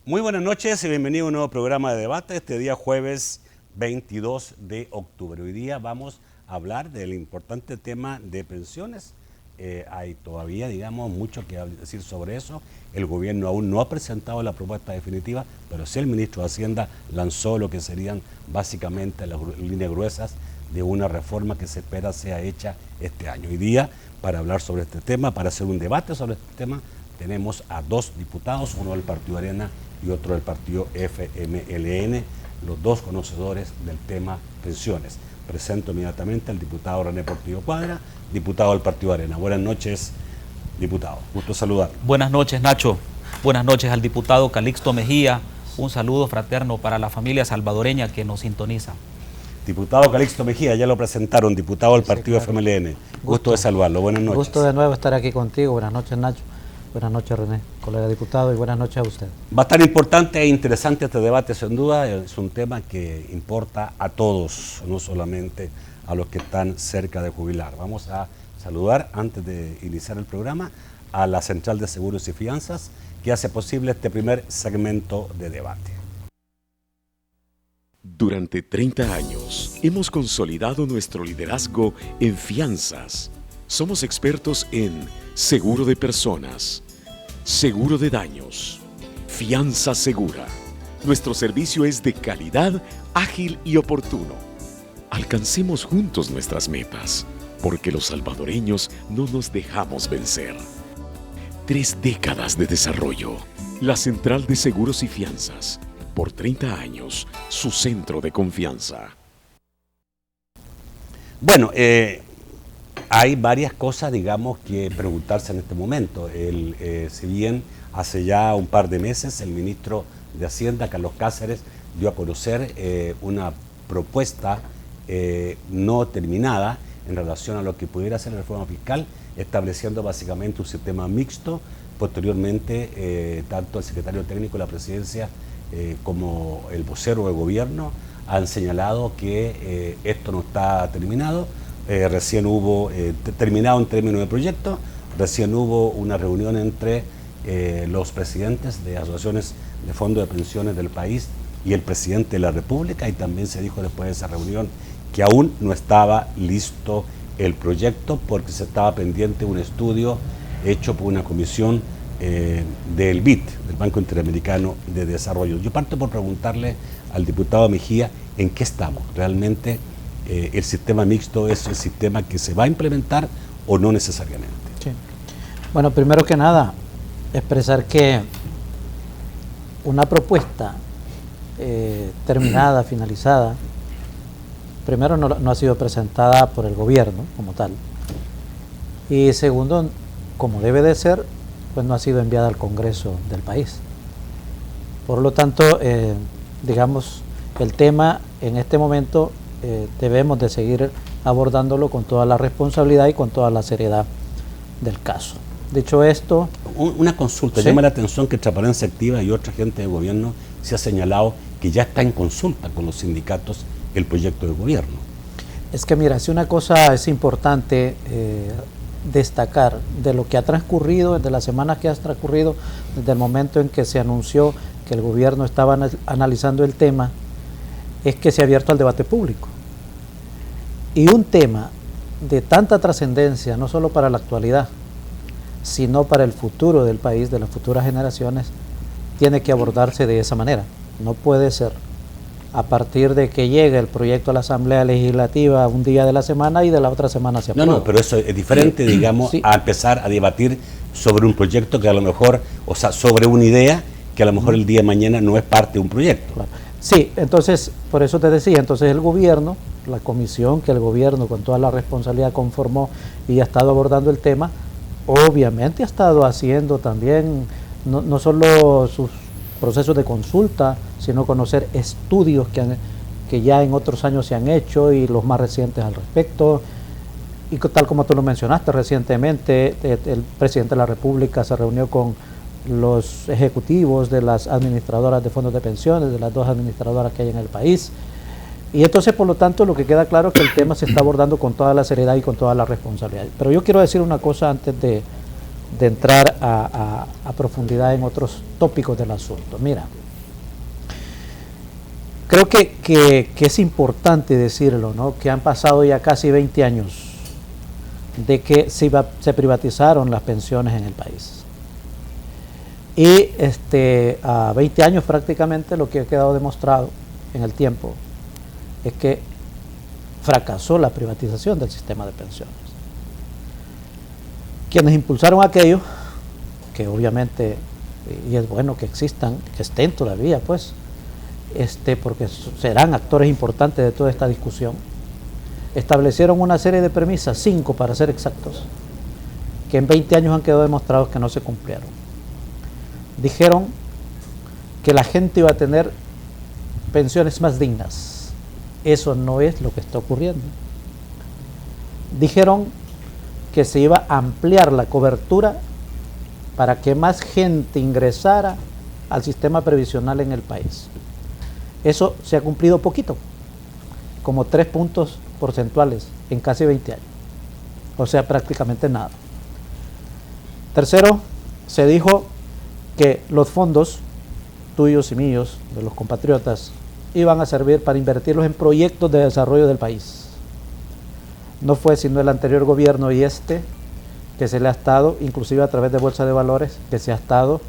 Muy buenas noches y bienvenido a un nuevo programa de debate este día jueves 22 de octubre. Hoy día vamos a hablar del importante tema de pensiones. Hay todavía, mucho que decir sobre eso. El gobierno aún no ha presentado la propuesta definitiva, pero sí el ministro de Hacienda lanzó lo que serían básicamente las líneas gruesas de una reforma que se espera sea hecha este año. Hoy día, para hablar sobre este tema, para hacer un debate sobre este tema, tenemos a dos diputados, uno del Partido Arena y otro del partido FMLN, los dos conocedores del tema pensiones. Presento inmediatamente al diputado René Portillo Cuadra, diputado del Partido Arena. Buenas noches, diputado. Gusto saludar. Buenas noches, Nacho. Buenas noches al diputado Calixto Mejía. Un saludo fraterno para la familia salvadoreña que nos sintoniza. Diputado Calixto Mejía, ya lo presentaron, diputado del partido FMLN. Gusto de saludarlo. Buenas noches. Gusto de nuevo estar aquí contigo. Buenas noches, Nacho. Buenas noches, René, colega diputado, y buenas noches a usted. Va a estar importante e interesante este debate, sin duda. Es un tema que importa a todos, no solamente a los que están cerca de jubilar. Vamos a saludar, antes de iniciar el programa, a la Central de Seguros y Fianzas, que hace posible este primer segmento de debate. Durante 30 años hemos consolidado nuestro liderazgo en fianzas. Somos expertos en seguro de personas, seguro de daños, fianza segura. Nuestro servicio es de calidad, ágil y oportuno. Alcancemos juntos nuestras metas, porque los salvadoreños no nos dejamos vencer. 3 décadas de desarrollo. La Central de Seguros y Fianzas. Por 30 años, su centro de confianza. Bueno, hay varias cosas, que preguntarse en este momento. Si bien hace ya un par de meses el ministro de Hacienda, Carlos Cáceres, dio a conocer una propuesta no terminada en relación a lo que pudiera ser la reforma fiscal, estableciendo básicamente un sistema mixto. Posteriormente, tanto el secretario técnico de la presidencia como el vocero de gobierno han señalado que esto no está terminado. Recién hubo, terminado en términos de proyecto, recién hubo una reunión entre los presidentes de asociaciones de fondos de pensiones del país y el presidente de la República, y también se dijo después de esa reunión que aún no estaba listo el proyecto porque se estaba pendiente un estudio hecho por una comisión del BID, del Banco Interamericano de Desarrollo. Yo parto por preguntarle al diputado Mejía en qué estamos. ¿Realmente el sistema mixto es el sistema que se va a implementar o no necesariamente? Sí. Bueno, primero que nada, expresar que una propuesta terminada, finalizada, primero no ha sido presentada por el gobierno como tal, y segundo, como debe de ser, pues no ha sido enviada al Congreso del país. Por lo tanto, el tema en este momento debemos de seguir abordándolo con toda la responsabilidad y con toda la seriedad del caso. Dicho esto... Una consulta, ¿sí? Llama la atención que Transparencia Activa y otra gente del gobierno se ha señalado que ya está en consulta con los sindicatos el proyecto del gobierno. Es que mira, si una cosa es importante destacar de lo que ha transcurrido, de las semanas que ha transcurrido, desde el momento en que se anunció que el gobierno estaba analizando el tema, es que se ha abierto al debate público. Y un tema de tanta trascendencia, no solo para la actualidad, sino para el futuro del país, de las futuras generaciones, tiene que abordarse de esa manera. No puede ser a partir de que llegue el proyecto a la Asamblea Legislativa un día de la semana y de la otra semana se aprueba. No, pero eso es diferente, sí. A empezar a debatir sobre un proyecto que a lo mejor, sobre una idea que a lo mejor el día de mañana no es parte de un proyecto. Claro. Sí, entonces, por eso te decía, entonces el gobierno, la comisión que el gobierno con toda la responsabilidad conformó y ha estado abordando el tema, obviamente ha estado haciendo también, no solo sus procesos de consulta, sino conocer estudios que ya en otros años se han hecho y los más recientes al respecto. Y tal como tú lo mencionaste recientemente, el presidente de la República se reunió con los ejecutivos de las administradoras de fondos de pensiones, de las 2 administradoras que hay en el país. Y entonces, por lo tanto, lo que queda claro es que el tema se está abordando con toda la seriedad y con toda la responsabilidad. Pero yo quiero decir una cosa antes de entrar a a profundidad en otros tópicos del asunto. Mira, creo que es importante decirlo, ¿no? Que han pasado ya casi 20 años de que se privatizaron las pensiones en el país. Y a 20 años prácticamente lo que ha quedado demostrado en el tiempo es que fracasó la privatización del sistema de pensiones. Quienes impulsaron aquello, que obviamente, y es bueno que existan, que estén todavía, pues, porque serán actores importantes de toda esta discusión, establecieron una serie de premisas, 5 para ser exactos, que en 20 años han quedado demostrados que no se cumplieron. Dijeron que la gente iba a tener pensiones más dignas. Eso no es lo que está ocurriendo. Dijeron que se iba a ampliar la cobertura para que más gente ingresara al sistema previsional en el país. Eso se ha cumplido poquito, como 3 puntos porcentuales en casi 20 años. O sea, prácticamente nada. Tercero, se dijo que los fondos tuyos y míos, de los compatriotas, iban a servir para invertirlos en proyectos de desarrollo del país. No fue sino el anterior gobierno y que se le ha estado, inclusive a través de bolsa de valores, que se ha estado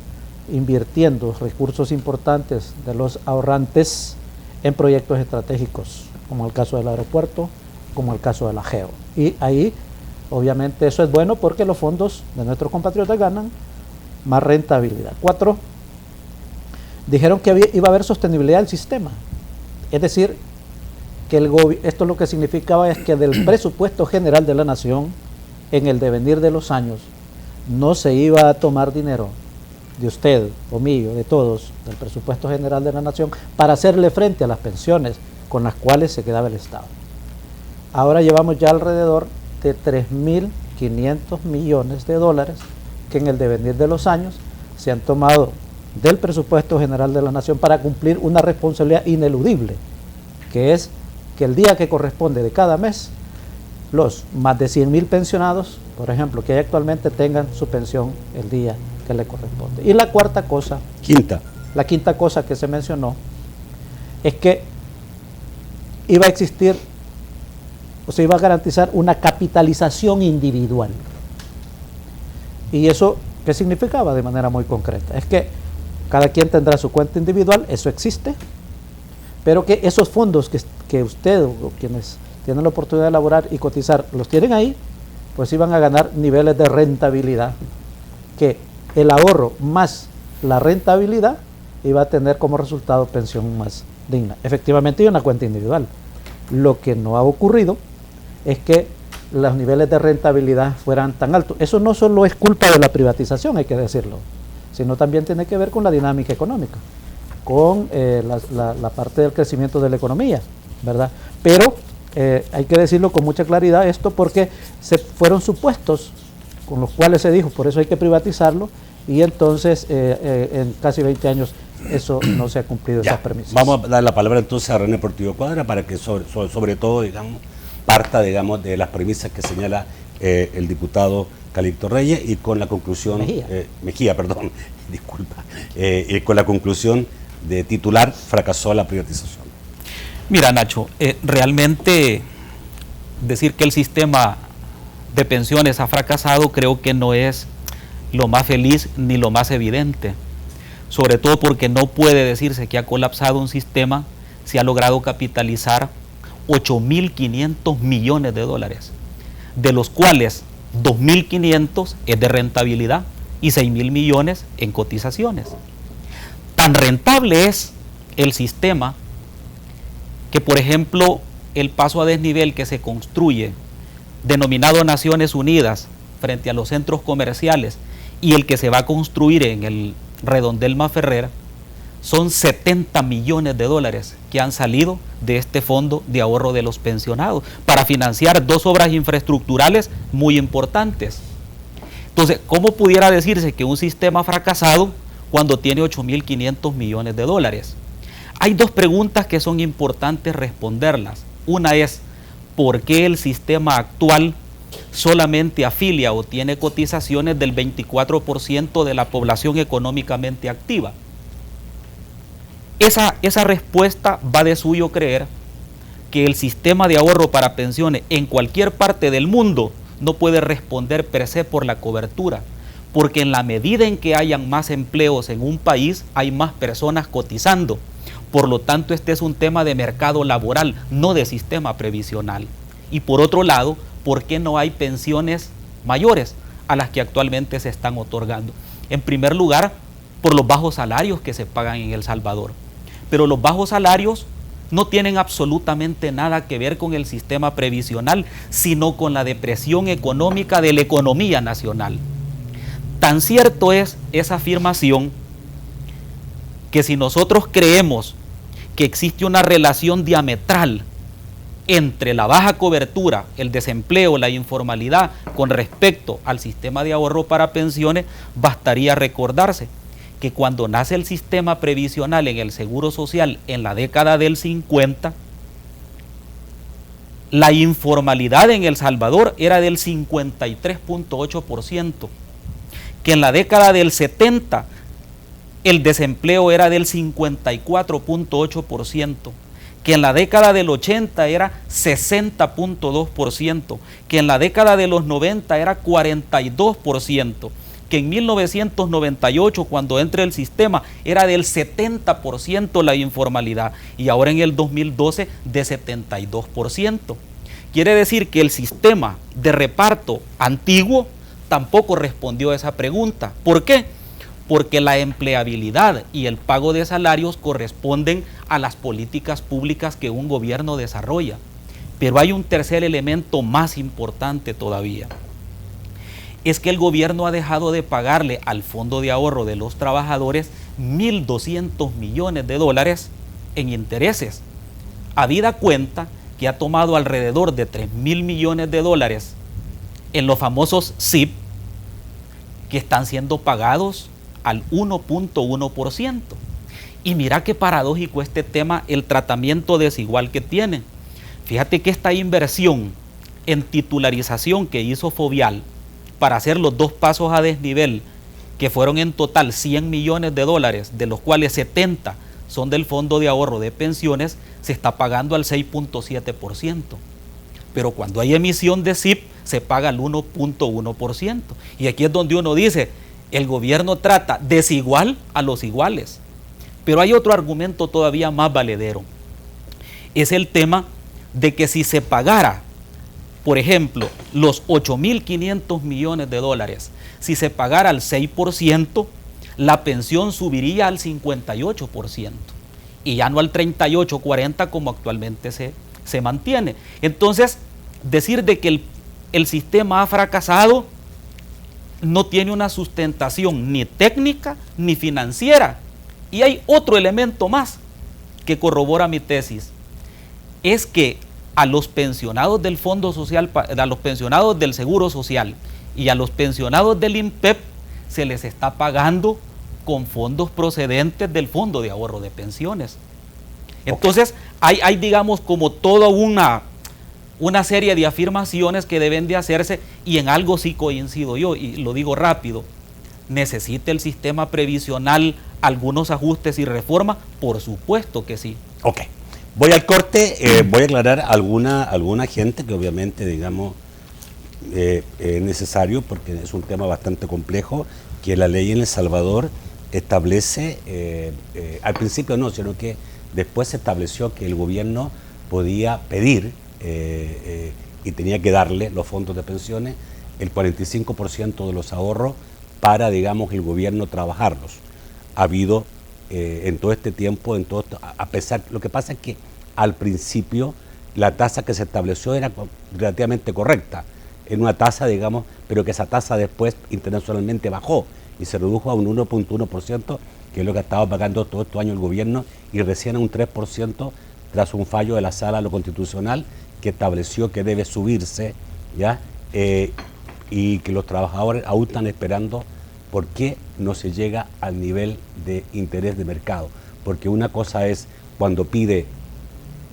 invirtiendo recursos importantes de los ahorrantes en proyectos estratégicos, como el caso del aeropuerto, como el caso de la GEO. Y ahí, obviamente, eso es bueno porque los fondos de nuestros compatriotas ganan más rentabilidad. 4, dijeron que iba a haber sostenibilidad del sistema. Es decir, que esto lo que significaba es que del presupuesto general de la nación, en el devenir de los años, no se iba a tomar dinero de usted o mío, de todos, del presupuesto general de la nación, para hacerle frente a las pensiones con las cuales se quedaba el Estado. Ahora llevamos ya alrededor de 3.500 millones de dólares que en el devenir de los años se han tomado del presupuesto general de la nación para cumplir una responsabilidad ineludible, que es que el día que corresponde de cada mes, los más de 100.000 pensionados, por ejemplo, que hay actualmente, tengan su pensión el día que le corresponde. Y la cuarta cosa, la quinta cosa que se mencionó, es que iba a existir, o se iba a garantizar una capitalización individual. ¿Y eso qué significaba de manera muy concreta? Es que cada quien tendrá su cuenta individual, eso existe, pero que esos fondos que usted o quienes tienen la oportunidad de elaborar y cotizar los tienen ahí, pues iban a ganar niveles de rentabilidad, que el ahorro más la rentabilidad iba a tener como resultado pensión más digna. Efectivamente, hay una cuenta individual. Lo que no ha ocurrido es que los niveles de rentabilidad fueran tan altos. Eso no solo es culpa de la privatización, hay que decirlo, sino también tiene que ver con la dinámica económica, con la parte del crecimiento de la economía, ¿verdad? Pero hay que decirlo con mucha claridad esto, porque fueron supuestos con los cuales se dijo, por eso hay que privatizarlo, y entonces en casi 20 años eso no se ha cumplido, esas premisas. Vamos a dar la palabra entonces a René Portillo Cuadra para que sobre todo, digamos, parta, digamos, de las premisas que señala el diputado Calixto Reyes, y con la conclusión Mejía, disculpa, con la conclusión de titular: fracasó la privatización. Mira, Nacho, realmente decir que el sistema de pensiones ha fracasado creo que no es lo más feliz ni lo más evidente, sobre todo porque no puede decirse que ha colapsado un sistema si ha logrado capitalizar 8.500 millones de dólares, de los cuales 2.500 es de rentabilidad y 6.000 millones en cotizaciones. Tan rentable es el sistema que, por ejemplo, el paso a desnivel que se construye, denominado Naciones Unidas, frente a los centros comerciales, y el que se va a construir en el Redondel Maferrera, son 70 millones de dólares que han salido de este fondo de ahorro de los pensionados para financiar 2 obras infraestructurales muy importantes. Entonces, ¿cómo pudiera decirse que un sistema ha fracasado cuando tiene 8.500 millones de dólares? Hay 2 preguntas que son importantes responderlas. Una es, ¿por qué el sistema actual solamente afilia o tiene cotizaciones del 24% de la población económicamente activa. Esa respuesta va de suyo creer que el sistema de ahorro para pensiones en cualquier parte del mundo no puede responder per se por la cobertura, porque en la medida en que hayan más empleos en un país, hay más personas cotizando. Por lo tanto, este es un tema de mercado laboral, no de sistema previsional. Y por otro lado, ¿por qué no hay pensiones mayores a las que actualmente se están otorgando? En primer lugar, por los bajos salarios que se pagan en El Salvador. Pero los bajos salarios no tienen absolutamente nada que ver con el sistema previsional, sino con la depresión económica de la economía nacional. Tan cierto es esa afirmación que si nosotros creemos que existe una relación diametral entre la baja cobertura, el desempleo, la informalidad con respecto al sistema de ahorro para pensiones, bastaría recordarse que cuando nace el sistema previsional en el Seguro Social en la década del 50, la informalidad en El Salvador era del 53.8%, que en la década del 70 el desempleo era del 54.8%, que en la década del 80 era 60.2%, que en la década de los 90 era 42%, que en 1998, cuando entra el sistema, era del 70% la informalidad, y ahora en el 2012 de 72%. Quiere decir que el sistema de reparto antiguo tampoco respondió a esa pregunta. ¿Por qué? Porque la empleabilidad y el pago de salarios corresponden a las políticas públicas que un gobierno desarrolla. Pero hay un tercer elemento más importante todavía. Es que el gobierno ha dejado de pagarle al Fondo de Ahorro de los Trabajadores 1.200 millones de dólares en intereses, habida cuenta que ha tomado alrededor de 3.000 millones de dólares en los famosos SIP, que están siendo pagados al 1.1%. Y mira qué paradójico este tema, el tratamiento desigual que tiene. Fíjate que esta inversión en titularización que hizo Fovial para hacer los dos pasos a desnivel, que fueron en total 100 millones de dólares, de los cuales 70 son del Fondo de Ahorro de Pensiones, se está pagando al 6.7%. Pero cuando hay emisión de SIP, se paga al 1.1%. Y aquí es donde uno dice, el gobierno trata desigual a los iguales. Pero hay otro argumento todavía más valedero. Es el tema de que si se pagara, por ejemplo, los 8.500 millones de dólares, si se pagara al 6%, la pensión subiría al 58% y ya no al 38-40% como actualmente se mantiene. Entonces, decir de que el sistema ha fracasado no tiene una sustentación ni técnica ni financiera. Y hay otro elemento más que corrobora mi tesis, es que a los pensionados del Fondo Social, a los pensionados del Seguro Social y a los pensionados del INPEP se les está pagando con fondos procedentes del Fondo de Ahorro de Pensiones. Entonces, hay digamos como toda una serie de afirmaciones que deben de hacerse, y en algo sí coincido yo, y lo digo rápido. ¿Necesita el sistema previsional algunos ajustes y reformas? Por supuesto que sí. Ok. Voy al corte, voy a aclarar alguna gente que obviamente, digamos, es necesario porque es un tema bastante complejo, que la ley en El Salvador establece, al principio no, sino que después se estableció que el gobierno podía pedir y tenía que darle los fondos de pensiones, el 45% de los ahorros para, digamos, el gobierno trabajarlos. Ha habido en todo este tiempo, a pesar, lo que pasa es que al principio la tasa que se estableció era relativamente correcta, en una tasa, digamos, pero que esa tasa después internacionalmente bajó y se redujo a un 1.1%, que es lo que ha estado pagando todo este año el gobierno, y recién a un 3% tras un fallo de la Sala de lo Constitucional que estableció que debe subirse, ¿ya? Y que los trabajadores aún están esperando por qué no se llega al nivel de interés de mercado. Porque una cosa es cuando pide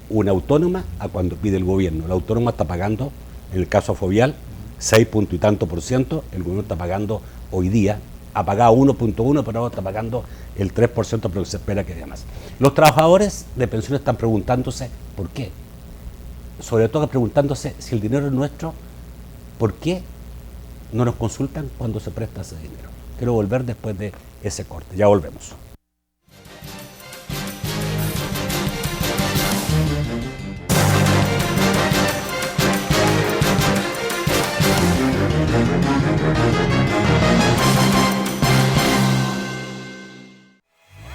una autónoma a cuando pide el gobierno. La autónoma está pagando, en el caso Fovial, 6 punto y tanto por ciento, el gobierno está pagando hoy día, ha pagado 1.1, pero ahora está pagando el 3%, pero se espera que haya más. Los trabajadores de pensiones están preguntándose por qué. Sobre todo preguntándose si el dinero es nuestro, ¿por qué no nos consultan cuando se presta ese dinero? Quiero volver después de ese corte. Ya volvemos.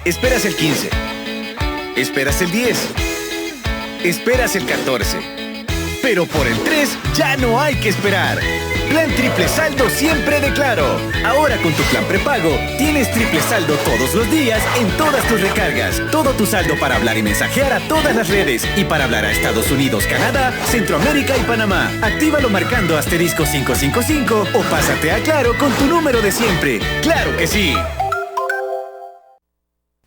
Esperas el 15. Esperas el 10. Esperas el 14. Pero por el 3 ya no hay que esperar. Plan triple saldo siempre de Claro. Ahora con tu plan prepago tienes triple saldo todos los días en todas tus recargas. Todo tu saldo para hablar y mensajear a todas las redes. Y para hablar a Estados Unidos, Canadá, Centroamérica y Panamá. Actívalo marcando asterisco 555 o pásate a Claro con tu número de siempre. ¡Claro que sí!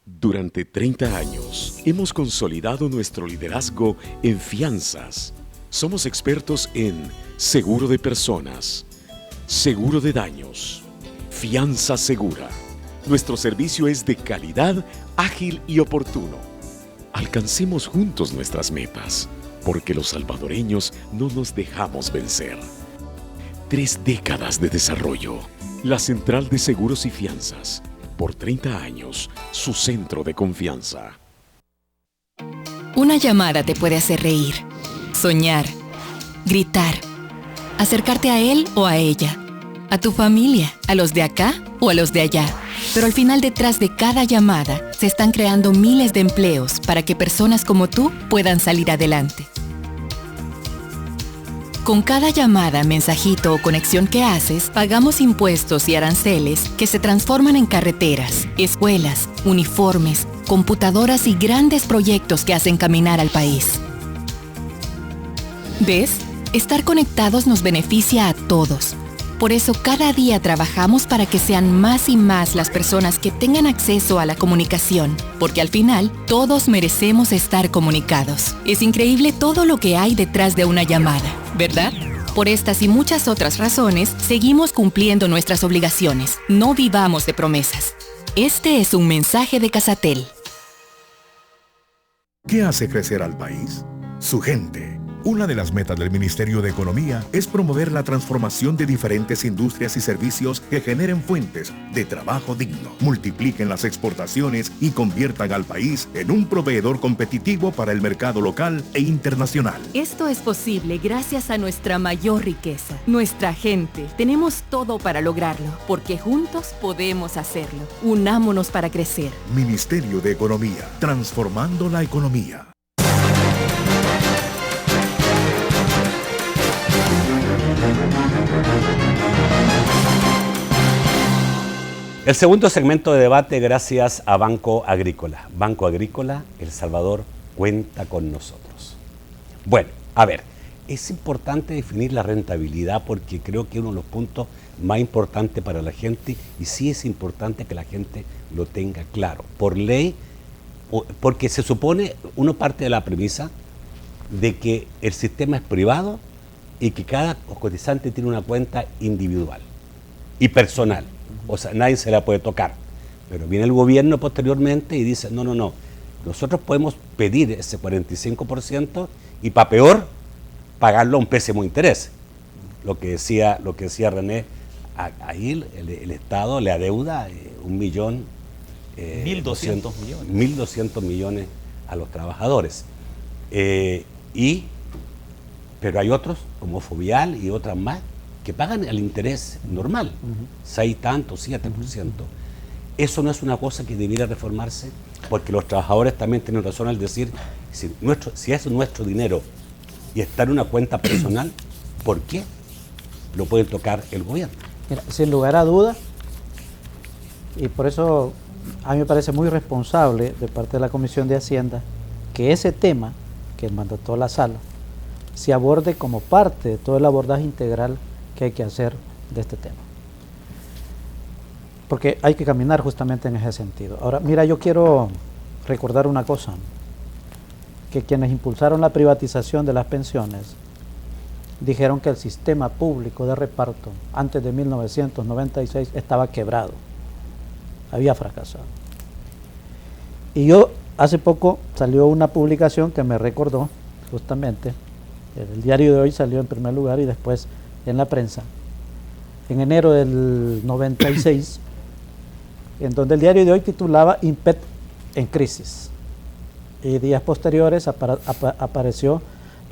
Durante 30 años hemos consolidado nuestro liderazgo en fianzas. Somos expertos en seguro de personas, seguro de daños, fianza segura. Nuestro servicio es de calidad, ágil y oportuno. Alcancemos juntos nuestras metas, porque los salvadoreños no nos dejamos vencer. 3 décadas de desarrollo. La Central de Seguros y Fianzas. Por 30 años, su centro de confianza. Una llamada te puede hacer reír, soñar, gritar, acercarte a él o a ella, a tu familia, a los de acá o a los de allá. Pero al final, detrás de cada llamada, se están creando miles de empleos para que personas como tú puedan salir adelante. Con cada llamada, mensajito o conexión que haces, pagamos impuestos y aranceles que se transforman en carreteras, escuelas, uniformes, computadoras y grandes proyectos que hacen caminar al país. ¿Ves? Estar conectados nos beneficia a todos. Por eso cada día trabajamos para que sean más y más las personas que tengan acceso a la comunicación, porque al final todos merecemos estar comunicados. Es increíble todo lo que hay detrás de una llamada, ¿verdad? Por estas y muchas otras razones, seguimos cumpliendo nuestras obligaciones. No vivamos de promesas. Este es un mensaje de Casatel. ¿Qué hace crecer al país? Su gente. Una de las metas del Ministerio de Economía es promover la transformación de diferentes industrias y servicios que generen fuentes de trabajo digno, multipliquen las exportaciones y conviertan al país en un proveedor competitivo para el mercado local e internacional. Esto es posible gracias a nuestra mayor riqueza, nuestra gente. Tenemos todo para lograrlo, porque juntos podemos hacerlo. Unámonos para crecer. Ministerio de Economía, transformando la economía. El segundo segmento de debate gracias a Banco Agrícola. Banco Agrícola, El Salvador cuenta con nosotros. Bueno, a ver, es importante definir la rentabilidad porque creo que es uno de los puntos más importantes para la gente y sí es importante que la gente lo tenga claro. Por ley, porque se supone, uno parte de la premisa de que el sistema es privado y que cada cotizante tiene una cuenta individual y personal. O sea, nadie se la puede tocar. Pero viene el gobierno posteriormente y dice, no, nosotros podemos pedir ese 45% y para peor, pagarlo a un pésimo interés. Lo que decía René, ahí el Estado le adeuda 1.200.000 millones. 1.200 millones a los trabajadores. Pero hay otros, como Fovial y otras más, que pagan el interés normal, 6 tanto, 7%. Eso no es una cosa que debiera reformarse, porque los trabajadores también tienen razón al decir, si es nuestro dinero y está en una cuenta personal, ¿por qué lo puede tocar el gobierno? Mira, sin lugar a dudas, y por eso a mí me parece muy responsable de parte de la Comisión de Hacienda que ese tema que mandató la sala se aborde como parte de todo el abordaje integral que hay que hacer de este tema. Porque hay que caminar justamente en ese sentido. Ahora, mira, yo quiero recordar una cosa, que quienes impulsaron la privatización de las pensiones dijeron que el sistema público de reparto antes de 1996 estaba quebrado, había fracasado. Y yo hace poco salió una publicación que me recordó justamente, el diario de hoy salió en primer lugar y después en la prensa, en enero del 96, en donde el diario de hoy titulaba INPEP en crisis. Y días posteriores apareció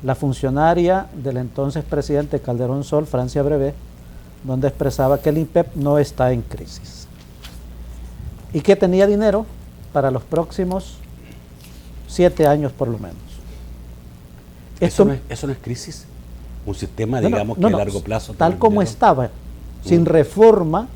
la funcionaria del entonces presidente Calderón Sol, Francia Brevet, donde expresaba que el INPEP no está en crisis y que tenía dinero para los próximos 7 años por lo menos. ¿Eso no es crisis? Un sistema, digamos, que a largo plazo... Tal como estaba, sin reforma,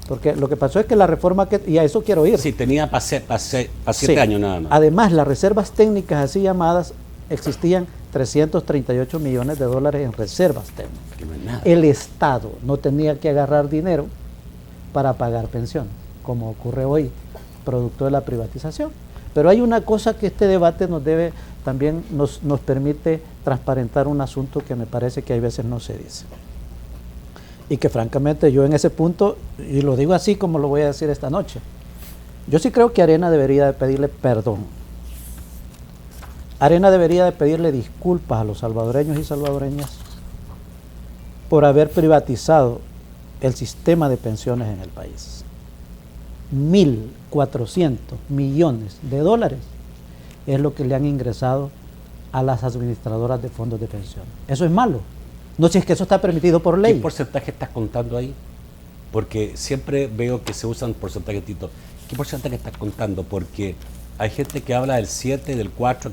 porque lo que pasó es que la reforma, y a eso quiero ir. Sí, tenía para 7 años nada más. Además, las reservas técnicas así llamadas, existían 338 millones de dólares en reservas técnicas. Que no es nada. El Estado no tenía que agarrar dinero para pagar pensiones, como ocurre hoy, producto de la privatización. Pero hay una cosa que este debate también nos permite transparentar un asunto que me parece que hay veces no se dice. Y que francamente yo en ese punto, y lo digo así como lo voy a decir esta noche, yo sí creo que Arena debería de pedirle perdón. Arena debería de pedirle disculpas a los salvadoreños y salvadoreñas por haber privatizado el sistema de pensiones en el país. 1.400 millones de dólares es lo que le han ingresado a las administradoras de fondos de pensión. Eso es malo. No, si es que eso está permitido por ley. ¿Qué porcentaje estás contando ahí? Porque siempre veo que se usan porcentajes distintos. ¿Qué porcentaje estás contando? Porque hay gente que habla del 7, del 4,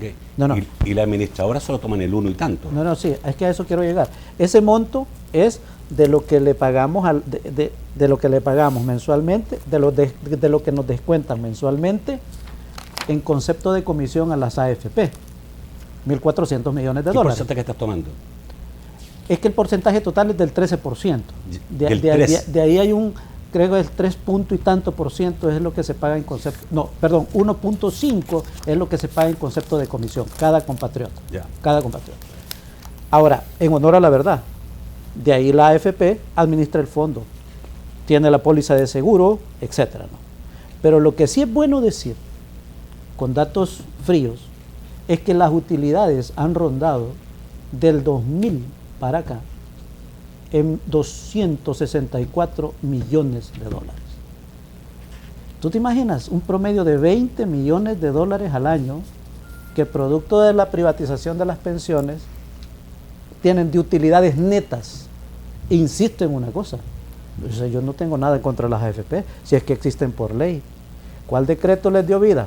y la administradora solo toman el 1 y tanto. No, sí, es que a eso quiero llegar. Ese monto es de lo que le pagamos de lo que le pagamos mensualmente, de lo que nos descuentan mensualmente en concepto de comisión a las AFP. 1.400 millones de dólares. ¿Qué porcentaje estás tomando? Es que el porcentaje total es del 13%. De ahí hay creo que el 3 punto y tanto por ciento es lo que se paga en concepto, 1.5 es lo que se paga en concepto de comisión, cada compatriota. Cada compatriota. Ahora, en honor a la verdad, de ahí la AFP administra el fondo, tiene la póliza de seguro, etcétera, ¿no? Pero lo que sí es bueno decir, con datos fríos, es que las utilidades han rondado del 2000 para acá en 264 millones de dólares. ¿Tú te imaginas un promedio de 20 millones de dólares al año que producto de la privatización de las pensiones tienen de utilidades netas? Insisto en una cosa, yo no tengo nada en contra de las AFP, si es que existen por ley. ¿Cuál decreto les dio vida?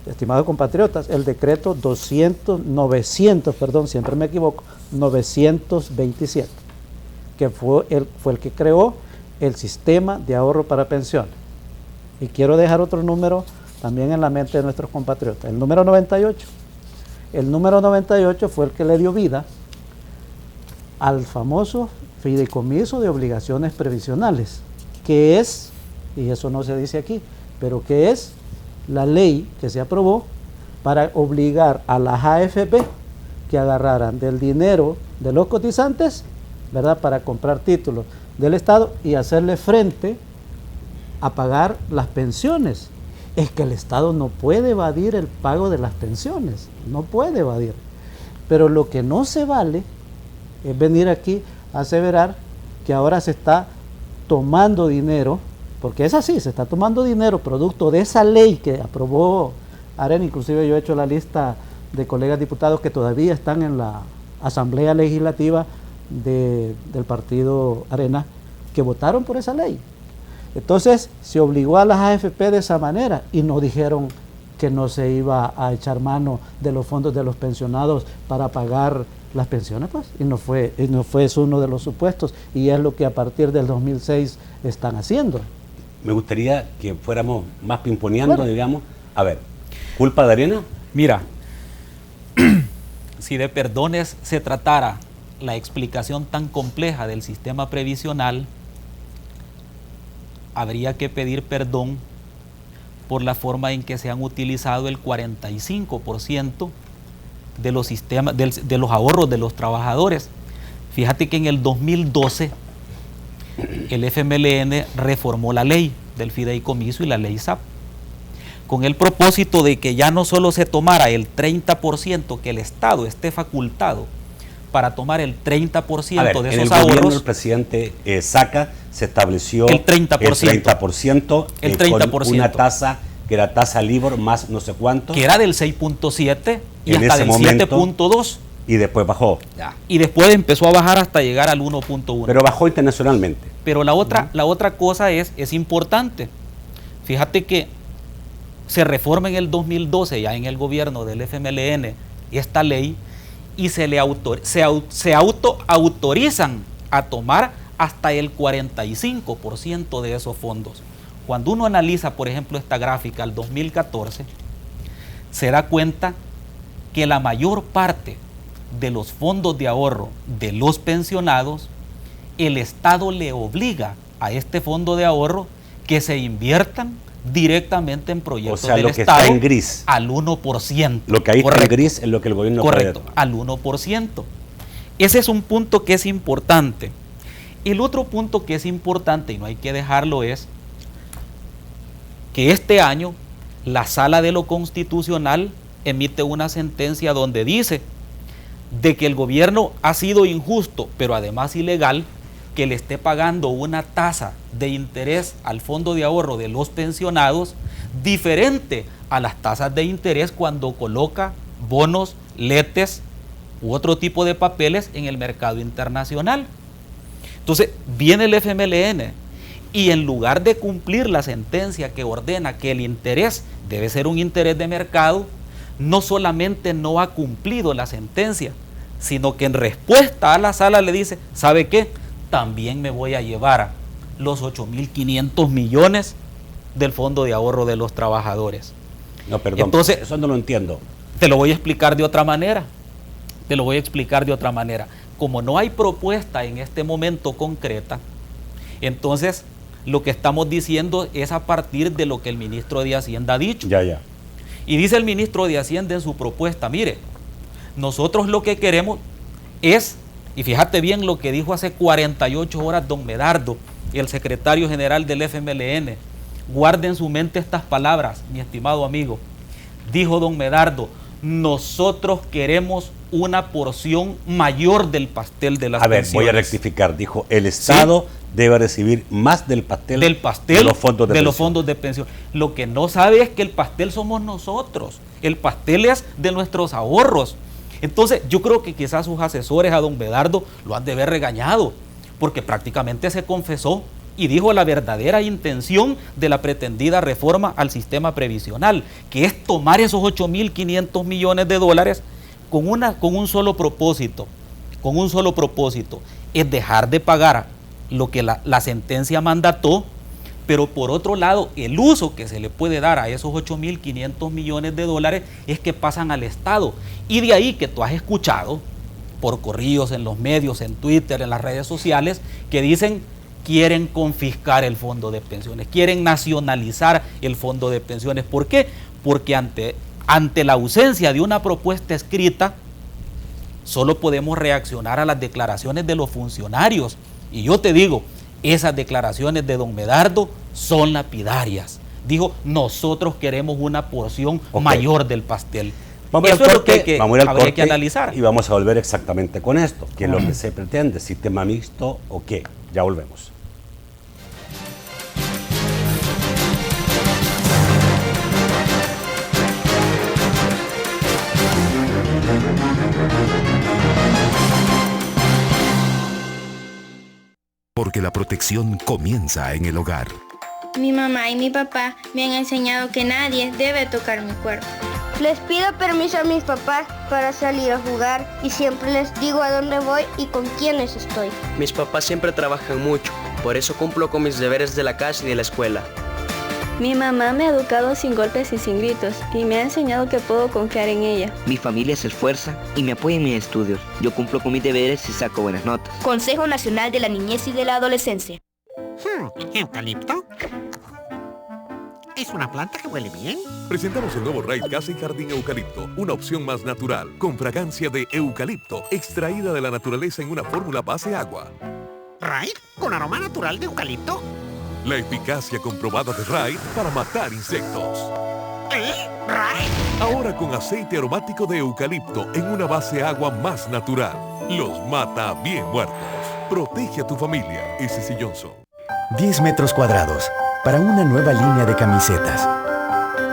Estimados compatriotas, el decreto 927, que fue el que creó el sistema de ahorro para pensiones. Y quiero dejar otro número también en la mente de nuestros compatriotas, el número 98. El número 98 fue el que le dio vida al famoso fideicomiso de obligaciones previsionales, que es, y eso no se dice aquí, pero que es la ley que se aprobó para obligar a las AFP que agarraran del dinero de los cotizantes, ¿verdad?, para comprar títulos del Estado y hacerle frente a pagar las pensiones. Es que el Estado no puede evadir el pago de las pensiones, no puede evadir. Pero lo que no se vale es venir aquí a aseverar que ahora se está tomando dinero, porque es así, se está tomando dinero producto de esa ley que aprobó Arena. Inclusive yo he hecho la lista de colegas diputados que todavía están en la Asamblea Legislativa del partido Arena, que votaron por esa ley. Entonces se obligó a las AFP de esa manera y no dijeron que no se iba a echar mano de los fondos de los pensionados para pagar las pensiones, pues, y no fue eso uno de los supuestos, y es lo que a partir del 2006 están haciendo. Me gustaría que fuéramos más pimponeando, digamos. A ver, ¿culpa de Arena? Mira, si de perdones se tratara la explicación tan compleja del sistema previsional, habría que pedir perdón por la forma en que se han utilizado el 45% de los sistemas, de los ahorros de los trabajadores. Fíjate que en el 2012 el FMLN reformó la ley del fideicomiso y la ley SAP, con el propósito de que ya no solo se tomara el 30%, que el Estado esté facultado para tomar el 30% de esos ahorros. Gobierno del presidente Saca se estableció el 30%, con una tasa que era tasa LIBOR más no sé cuánto. Que era del 6.7 y en hasta del 7.2. Y después bajó. Ya. Y después empezó a bajar hasta llegar al 1.1. Pero bajó internacionalmente. Pero la otra cosa es importante. Fíjate que se reforma en el 2012, ya en el gobierno del FMLN, esta ley, y se autoautorizan a tomar hasta el 45% de esos fondos. Cuando uno analiza, por ejemplo, esta gráfica al 2014, se da cuenta que la mayor parte de los fondos de ahorro de los pensionados, el Estado le obliga a este fondo de ahorro que se inviertan directamente en proyectos del Estado, está en gris, al 1%. Lo que ahí está en gris es lo que el gobierno puede tomar. Al 1%. Ese es un punto que es importante. El otro punto que es importante, y no hay que dejarlo, es que este año la Sala de lo Constitucional emite una sentencia donde dice de que el gobierno ha sido injusto, pero además ilegal, que le esté pagando una tasa de interés al fondo de ahorro de los pensionados diferente a las tasas de interés cuando coloca bonos, letes u otro tipo de papeles en el mercado internacional. Entonces viene el FMLN y en lugar de cumplir la sentencia que ordena que el interés debe ser un interés de mercado, no solamente no ha cumplido la sentencia, sino que en respuesta a la sala le dice, ¿sabe qué? También me voy a llevar los 8.500 millones del fondo de ahorro de los trabajadores. No, perdón, entonces, eso no lo entiendo. Te lo voy a explicar de otra manera. Como no hay propuesta en este momento concreta, entonces lo que estamos diciendo es a partir de lo que el ministro de Hacienda ha dicho. Ya. Y dice el ministro de Hacienda en su propuesta, mire, nosotros lo que queremos es, y fíjate bien lo que dijo hace 48 horas don Medardo, el secretario general del FMLN, guarde en su mente estas palabras, mi estimado amigo. Dijo don Medardo, nosotros queremos una porción mayor del pastel de las pensiones. Voy a rectificar, dijo, el Estado debe recibir más del pastel de los fondos de pensión. Lo que no sabe es que el pastel somos nosotros, el pastel es de nuestros ahorros. Entonces yo creo que quizás sus asesores a don Medardo lo han de haber regañado, porque prácticamente se confesó y dijo la verdadera intención de la pretendida reforma al sistema previsional, que es tomar esos 8.500 millones de dólares con un solo propósito, es dejar de pagar lo que la sentencia mandató, pero por otro lado, el uso que se le puede dar a esos 8.500 millones de dólares es que pasan al Estado. Y de ahí que tú has escuchado por corrillos en los medios, en Twitter, en las redes sociales, que dicen quieren confiscar el fondo de pensiones, quieren nacionalizar el fondo de pensiones. ¿Por qué? Porque ante la ausencia de una propuesta escrita, solo podemos reaccionar a las declaraciones de los funcionarios. Y yo te digo, esas declaraciones de don Medardo son lapidarias. Dijo, nosotros queremos una porción mayor del pastel. Eso es lo que habría que analizar. Y vamos a volver exactamente con esto. ¿Qué es lo que se pretende? ¿Sistema mixto o qué? Ya volvemos. Porque la protección comienza en el hogar. Mi mamá y mi papá me han enseñado que nadie debe tocar mi cuerpo. Les pido permiso a mis papás para salir a jugar y siempre les digo a dónde voy y con quiénes estoy. Mis papás siempre trabajan mucho, por eso cumplo con mis deberes de la casa y de la escuela. Mi mamá me ha educado sin golpes y sin gritos y me ha enseñado que puedo confiar en ella. Mi familia se esfuerza y me apoya en mis estudios. Yo cumplo con mis deberes y saco buenas notas. Consejo Nacional de la Niñez y de la Adolescencia. ¿Eucalipto? Es una planta que huele bien. Presentamos el nuevo Raid Casa y Jardín Eucalipto, una opción más natural, con fragancia de eucalipto, extraída de la naturaleza en una fórmula base agua. ¿Raid? ¿Con aroma natural de eucalipto? La eficacia comprobada de Raid para matar insectos. ¿Raid? Ahora con aceite aromático de eucalipto en una base agua más natural. Los mata bien muertos. Protege a tu familia, S.C. Johnson. 10 metros cuadrados para una nueva línea de camisetas.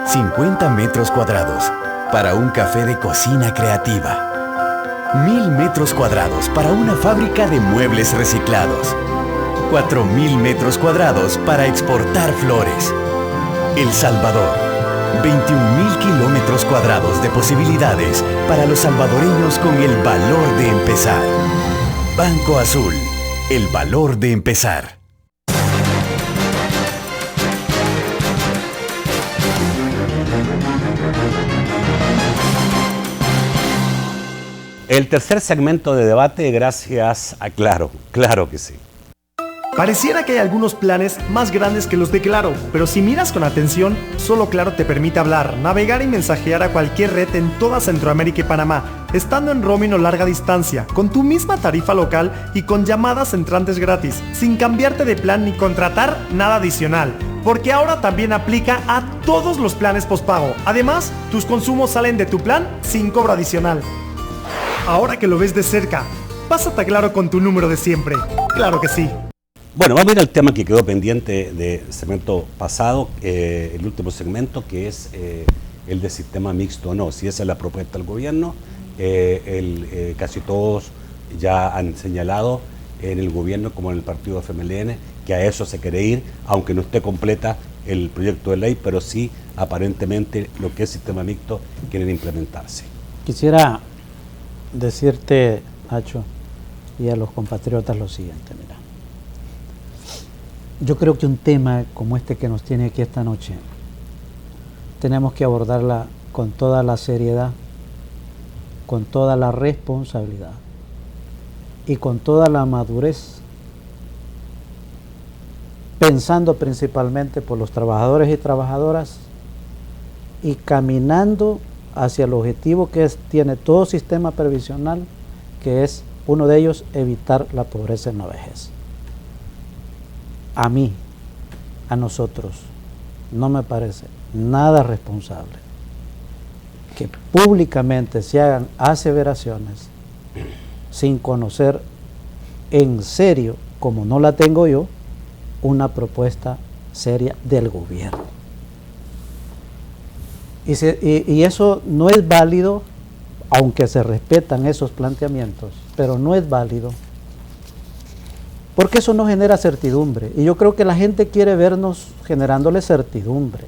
50 metros cuadrados para un café de cocina creativa. 1000 metros cuadrados para una fábrica de muebles reciclados. 4000 metros cuadrados para exportar flores. El Salvador. 21.000 kilómetros cuadrados de posibilidades para los salvadoreños con el valor de empezar. Banco Azul. El valor de empezar. El tercer segmento de debate, gracias a Claro. Claro que sí. Pareciera que hay algunos planes más grandes que los de Claro, pero si miras con atención, solo Claro te permite hablar, navegar y mensajear a cualquier red en toda Centroamérica y Panamá, estando en roaming o larga distancia, con tu misma tarifa local y con llamadas entrantes gratis, sin cambiarte de plan ni contratar nada adicional, porque ahora también aplica a todos los planes postpago. Además, tus consumos salen de tu plan sin cobro adicional. Ahora que lo ves de cerca, pásate a Claro con tu número de siempre. Claro que sí. Bueno, vamos a ir al tema que quedó pendiente del segmento pasado, el último segmento, que es el de sistema mixto o no. Si esa es la propuesta del gobierno, casi todos ya han señalado en el gobierno como en el partido FMLN que a eso se quiere ir, aunque no esté completa el proyecto de ley, pero sí aparentemente lo que es sistema mixto quieren implementarse. Quisiera decirte, Nacho, y a los compatriotas lo siguiente, mira. Yo creo que un tema como este que nos tiene aquí esta noche, tenemos que abordarla con toda la seriedad, con toda la responsabilidad y con toda la madurez, pensando principalmente por los trabajadores y trabajadoras y caminando hacia el objetivo que tiene todo sistema previsional, que es uno de ellos, evitar la pobreza en la vejez. A mí, a nosotros, no me parece nada responsable que públicamente se hagan aseveraciones sin conocer en serio, como no la tengo yo, una propuesta seria del gobierno. Y eso no es válido, aunque se respetan esos planteamientos, pero no es válido porque eso no genera certidumbre, y yo creo que la gente quiere vernos generándole certidumbre.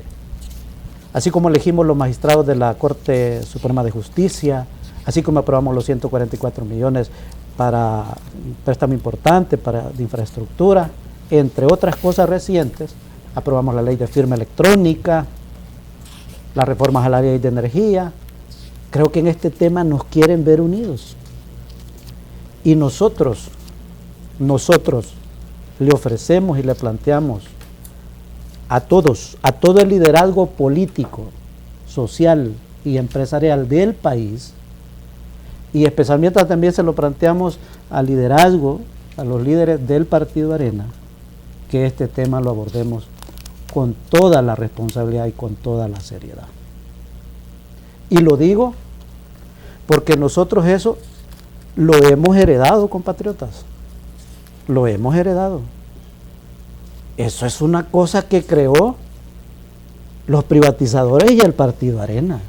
Así como elegimos los magistrados de la Corte Suprema de Justicia, así como aprobamos los 144 millones para un préstamo importante de infraestructura, entre otras cosas recientes, aprobamos la ley de firma electrónica, las reformas a la ley de energía. Creo que en este tema nos quieren ver unidos. Y nosotros le ofrecemos y le planteamos a todos, a todo el liderazgo político, social y empresarial del país, y especialmente también se lo planteamos al liderazgo, a los líderes del Partido Arena, que este tema lo abordemos con toda la responsabilidad y con toda la seriedad. Y lo digo porque nosotros eso lo hemos heredado, compatriotas. Lo hemos heredado. Eso es una cosa que creó los privatizadores y el Partido Arena.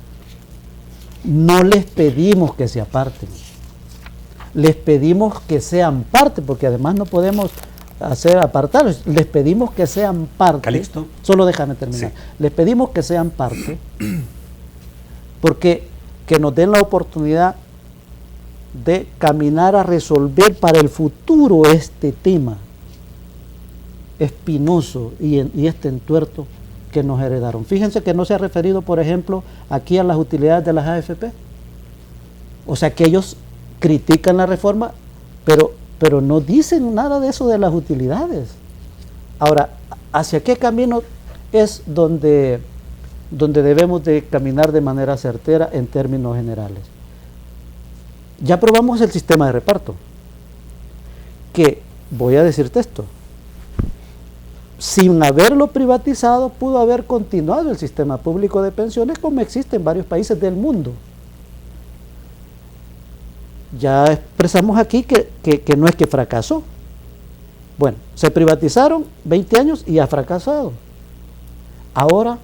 No les pedimos que se aparten. Les pedimos que sean parte, porque además no podemos hacer apartarlos. Les pedimos que sean parte. ¿Calixto? Solo déjame terminar. Sí. Les pedimos que sean parte porque que nos den la oportunidad de caminar a resolver para el futuro este tema espinoso y este entuerto que nos heredaron. Fíjense que no se ha referido, por ejemplo, aquí a las utilidades de las AFP. O sea que ellos critican la reforma, pero no dicen nada de eso de las utilidades. Ahora, ¿hacia qué camino es donde debemos de caminar de manera certera en términos generales. Ya probamos el sistema de reparto, que, voy a decirte esto, sin haberlo privatizado, pudo haber continuado el sistema público de pensiones como existe en varios países del mundo. Ya expresamos aquí que no es que fracasó. Bueno, se privatizaron 20 años y ha fracasado. Ahora,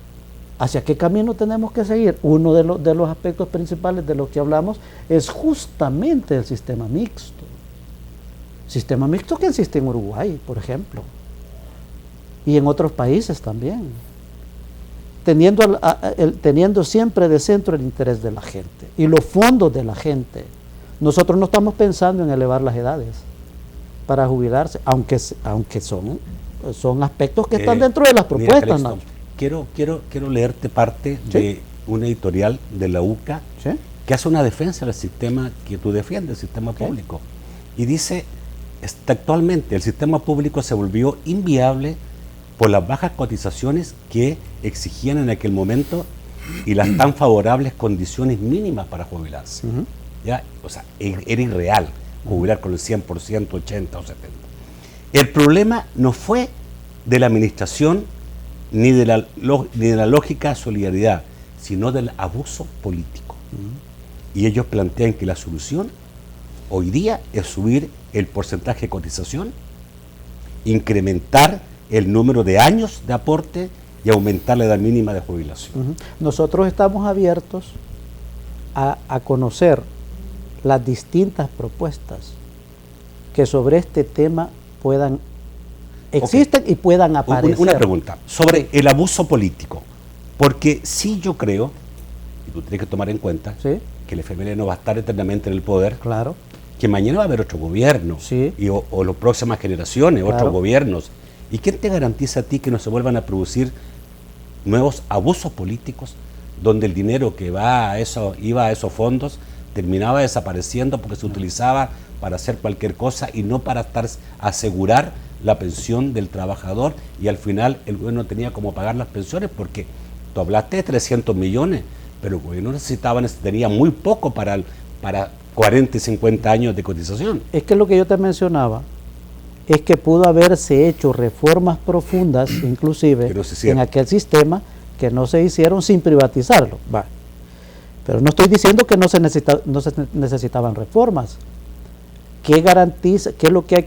¿hacia qué camino tenemos que seguir? Uno de los aspectos principales de los que hablamos es justamente el sistema mixto. Sistema mixto que existe en Uruguay, por ejemplo, y en otros países también, teniendo siempre de centro el interés de la gente y los fondos de la gente. Nosotros no estamos pensando en elevar las edades para jubilarse, aunque son aspectos que están dentro de las propuestas. Mira, quiero leerte parte de una editorial de la UCA que hace una defensa del sistema que tú defiendes, el sistema público, y dice: actualmente el sistema público se volvió inviable por las bajas cotizaciones que exigían en aquel momento y las tan favorables condiciones mínimas para jubilarse. ¿Ya? O sea, era irreal jubilar con el 100%, 80 o 70. El problema no fue de la administración ni de la lógica de solidaridad, sino del abuso político. Y ellos plantean que la solución hoy día es subir el porcentaje de cotización, incrementar el número de años de aporte y aumentar la edad mínima de jubilación. Nosotros estamos abiertos a conocer las distintas propuestas que sobre este tema existen y puedan aparecer. Una pregunta sobre el abuso político, porque sí yo creo, y tú tienes que tomar en cuenta, que el FMLN no va a estar eternamente en el poder, claro, que mañana va a haber otro gobierno, o las próximas generaciones, otros gobiernos. ¿Y quién te garantiza a ti que no se vuelvan a producir nuevos abusos políticos, donde el dinero que iba a esos fondos terminaba desapareciendo porque se utilizaba para hacer cualquier cosa y no para asegurar la pensión del trabajador, y al final el gobierno tenía como pagar las pensiones? Porque tú hablaste de 300 millones, pero el gobierno tenía muy poco para 40 y 50 años de cotización. Es que lo que yo te mencionaba es que pudo haberse hecho reformas profundas, inclusive en aquel sistema, que no se hicieron sin privatizarlo. Pero no estoy diciendo que no se necesitaban reformas. ¿Qué garantiza? ¿Qué es lo que hay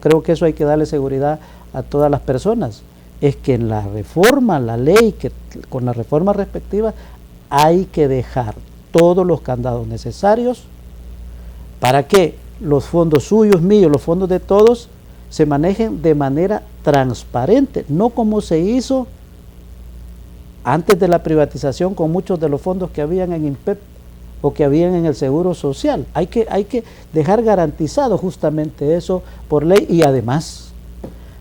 creo que eso hay que darle seguridad a todas las personas? Es que en la reforma, la ley, con las reformas respectivas, hay que dejar todos los candados necesarios para que los fondos suyos, míos, los fondos de todos, se manejen de manera transparente, no como se hizo antes de la privatización con muchos de los fondos que habían en INPEP o que habían en el Seguro Social. Hay que dejar garantizado justamente eso por ley, y además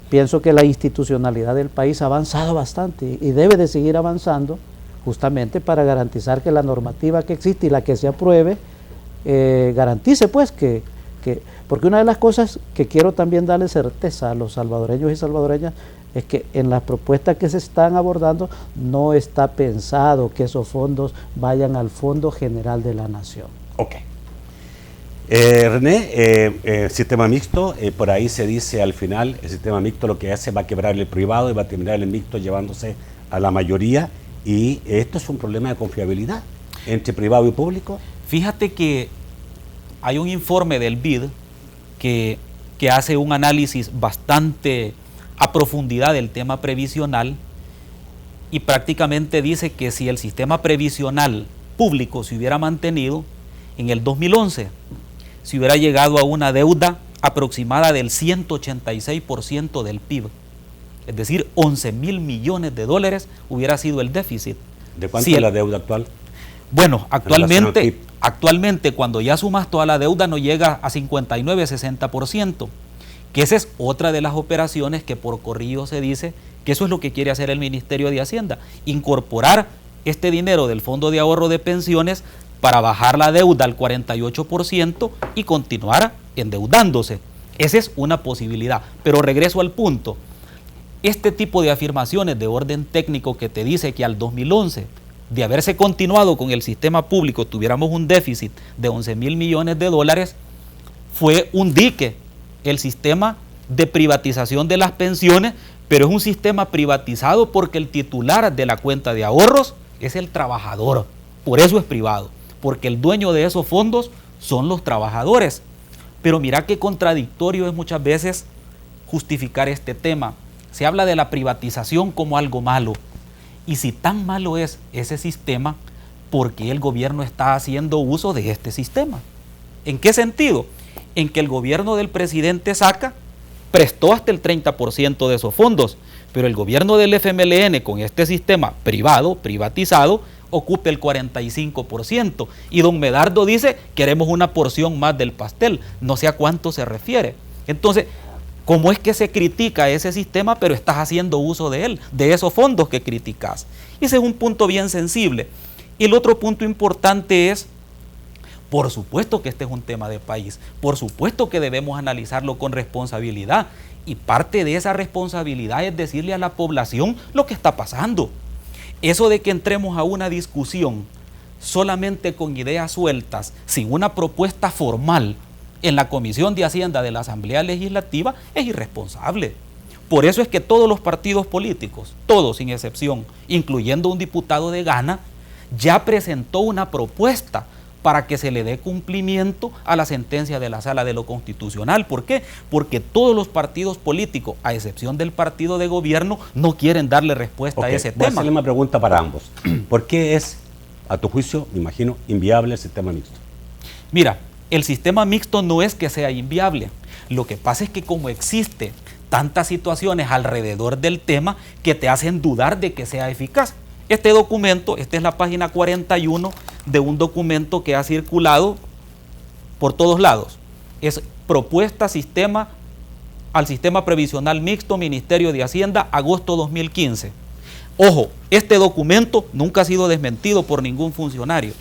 pienso que la institucionalidad del país ha avanzado bastante y debe de seguir avanzando justamente para garantizar que la normativa que existe y la que se apruebe garantice pues porque una de las cosas que quiero también darle certeza a los salvadoreños y salvadoreñas es que en las propuestas que se están abordando no está pensado que esos fondos vayan al Fondo General de la Nación. Ok. René, sistema mixto, por ahí se dice al final, el sistema mixto lo que hace va a quebrar el privado y va a terminar el mixto llevándose a la mayoría, y esto es un problema de confiabilidad entre privado y público. Fíjate que hay un informe del BID que hace un análisis bastante a profundidad del tema previsional, y prácticamente dice que si el sistema previsional público se hubiera mantenido en el 2011, se hubiera llegado a una deuda aproximada del 186% del PIB. Es decir, 11,000 millones de dólares hubiera sido el déficit. ¿De cuánto es la deuda actual? Bueno, actualmente cuando ya sumas toda la deuda no llega a 59-60%, que esa es otra de las operaciones que por corrido se dice que eso es lo que quiere hacer el Ministerio de Hacienda, incorporar este dinero del Fondo de Ahorro de Pensiones para bajar la deuda al 48% y continuar endeudándose. Esa es una posibilidad, pero regreso al punto. este tipo de afirmaciones de orden técnico que te dice que al 2011, de haberse continuado con el sistema público, tuviéramos un déficit de 11,000 millones de dólares, fue un dique, el sistema de privatización de las pensiones, pero es un sistema privatizado porque el titular de la cuenta de ahorros es el trabajador, por eso es privado, porque el dueño de esos fondos son los trabajadores. Pero mira qué contradictorio es muchas veces justificar este tema. Se habla de la privatización como algo malo, y si tan malo es ese sistema, ¿por qué el gobierno está haciendo uso de este sistema? ¿En qué sentido? En que el gobierno del presidente Saca prestó hasta el 30% de esos fondos, pero el gobierno del FMLN con este sistema privado, privatizado, ocupa el 45%, y don Medardo dice, queremos una porción más del pastel, no sé a cuánto se refiere. Entonces, ¿cómo es que se critica ese sistema, pero estás haciendo uso de él, de esos fondos que criticas? Ese es un punto bien sensible. Y el otro punto importante es, por supuesto que este es un tema de país, por supuesto que debemos analizarlo con responsabilidad, y parte de esa responsabilidad es decirle a la población lo que está pasando. Eso de que entremos a una discusión solamente con ideas sueltas, sin una propuesta formal en la Comisión de Hacienda de la Asamblea Legislativa, es irresponsable. Por eso es que todos los partidos políticos, todos sin excepción, incluyendo un diputado de Ghana, ya presentó una propuesta para que se le dé cumplimiento a la sentencia de la Sala de lo Constitucional. ¿Por qué? Porque todos los partidos políticos, a excepción del partido de gobierno, no quieren darle respuesta a ese tema. Voy a hacerle una pregunta para ambos. ¿Por qué es, a tu juicio, me imagino, inviable el sistema mixto? Mira, el sistema mixto no es que sea inviable. Lo que pasa es que como existe tantas situaciones alrededor del tema que te hacen dudar de que sea eficaz. Este documento, esta es la página 41 de un documento que ha circulado por todos lados. Es propuesta al sistema previsional mixto, Ministerio de Hacienda, agosto 2015. Ojo, este documento nunca ha sido desmentido por ningún funcionario,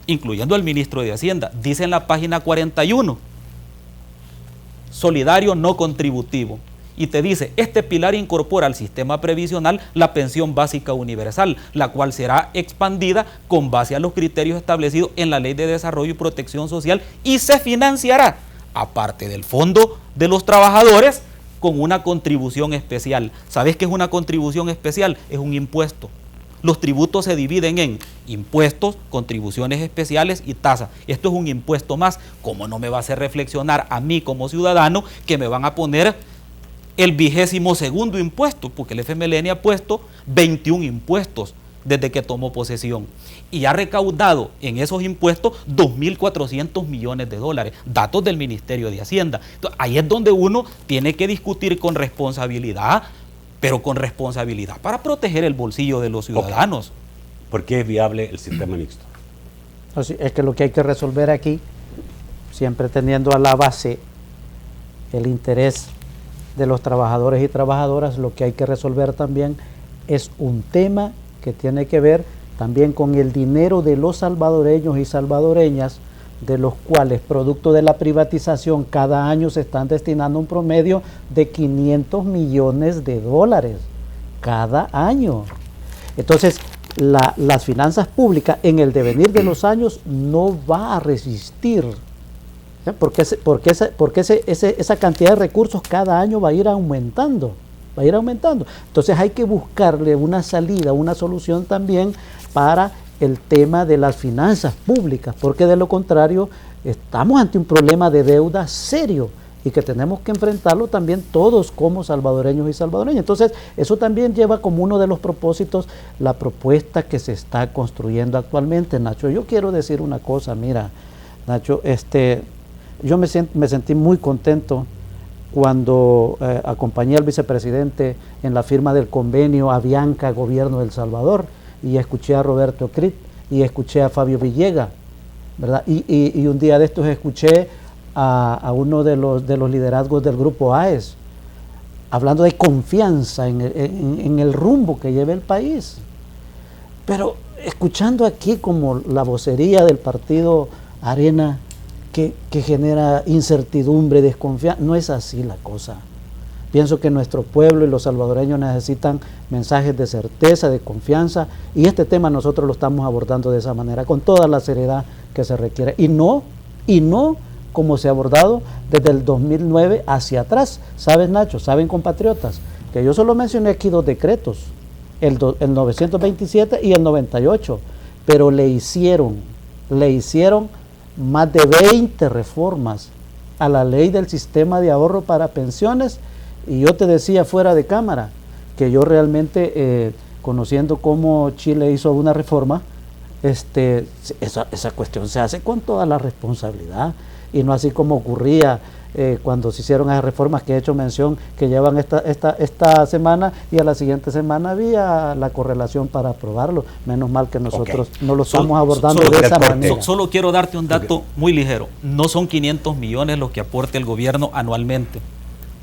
incluyendo el ministro de Hacienda. Dice en la página 41, solidario no contributivo. Y te dice, este pilar incorpora al sistema previsional la pensión básica universal, la cual será expandida con base a los criterios establecidos en la Ley de Desarrollo y Protección Social y se financiará, aparte del Fondo de los Trabajadores, con una contribución especial. ¿Sabes qué es una contribución especial? Es un impuesto. Los tributos se dividen en impuestos, contribuciones especiales y tasas. Esto es un impuesto más. ¿Cómo no me va a hacer reflexionar a mí como ciudadano que me van a poner el 22º impuesto? Porque el FMLN ha puesto 21 impuestos desde que tomó posesión y ha recaudado en esos impuestos 2.400 millones de dólares, datos del Ministerio de Hacienda. Entonces, ahí es donde uno tiene que discutir con responsabilidad, pero con responsabilidad para proteger el bolsillo de los ciudadanos. Okay. ¿Por qué es viable el sistema mixto? Es que lo que hay que resolver aquí, siempre teniendo a la base el interés de los trabajadores y trabajadoras, lo que hay que resolver también es un tema que tiene que ver también con el dinero de los salvadoreños y salvadoreñas, de los cuales, producto de la privatización, cada año se están destinando un promedio de 500 millones de dólares cada año. Entonces, las finanzas públicas en el devenir de los años no va a resistir, porque esa cantidad de recursos cada año va a ir aumentando. Entonces hay que buscarle una salida, una solución también para el tema de las finanzas públicas, porque de lo contrario estamos ante un problema de deuda serio y que tenemos que enfrentarlo también todos como salvadoreños y salvadoreñas. Entonces eso también lleva como uno de los propósitos la propuesta que se está construyendo actualmente. Nacho, yo quiero decir una cosa, mira, Nacho, yo me sentí muy contento cuando acompañé al vicepresidente en la firma del convenio Avianca Gobierno de El Salvador, y escuché a Roberto Crit y escuché a Fabio Villega, ¿verdad? Y un día de estos escuché a uno de los liderazgos del grupo AES hablando de confianza en el rumbo que lleva el país. Pero escuchando aquí como la vocería del partido Arena, que genera incertidumbre, desconfianza, no es así la cosa. Pienso que nuestro pueblo y los salvadoreños necesitan mensajes de certeza, de confianza, y este tema nosotros lo estamos abordando de esa manera, con toda la seriedad que se requiere, y no como se ha abordado desde el 2009 hacia atrás. ¿Sabes, Nacho? ¿Saben, compatriotas? Que yo solo mencioné aquí 2 decretos, el 927 y el 98, pero le hicieron más de 20 reformas a la ley del sistema de ahorro para pensiones. Y yo te decía fuera de cámara que yo realmente, conociendo cómo Chile hizo una reforma, esa cuestión se hace con toda la responsabilidad, y no así como ocurría cuando se hicieron esas reformas que he hecho mención, que llevan esta semana, y a la siguiente semana había la correlación para aprobarlo. Menos mal que nosotros no lo estamos abordando de esa manera. Solo quiero darte un dato muy ligero. No son 500 millones los que aporte el gobierno anualmente.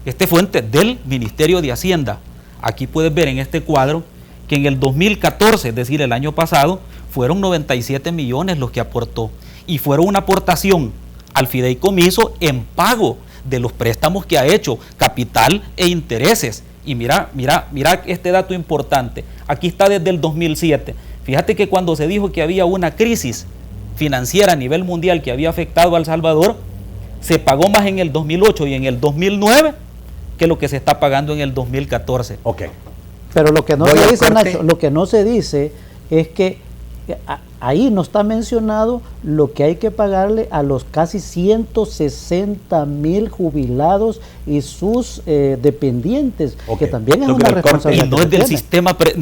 Este fuente del Ministerio de Hacienda. Aquí puedes ver en este cuadro que en el 2014, es decir, el año pasado, fueron 97 millones los que aportó, y fueron una aportación al fideicomiso en pago de los préstamos que ha hecho, capital e intereses. Y mira este dato importante. Aquí está desde el 2007. Fíjate que cuando se dijo que había una crisis financiera a nivel mundial que había afectado a El Salvador, se pagó más en el 2008 y en el 2009 que lo que se está pagando en el 2014. Ok. Pero lo que no se dice, Nacho, lo que no se dice es que ahí no está mencionado lo que hay que pagarle a los casi 160,000 jubilados y sus dependientes, que también es una responsabilidad. Y no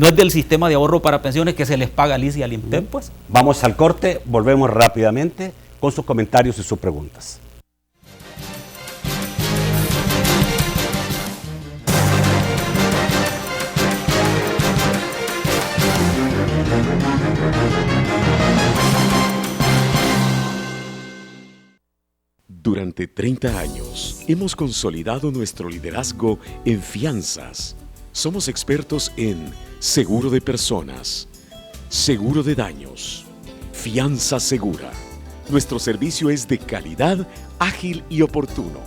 es del sistema de ahorro para pensiones que se les paga al ISS y al INPEP, pues. Vamos al corte, volvemos rápidamente con sus comentarios y sus preguntas. Durante 30 años hemos consolidado nuestro liderazgo en fianzas. Somos expertos en seguro de personas, seguro de daños, fianza segura. Nuestro servicio es de calidad, ágil y oportuno.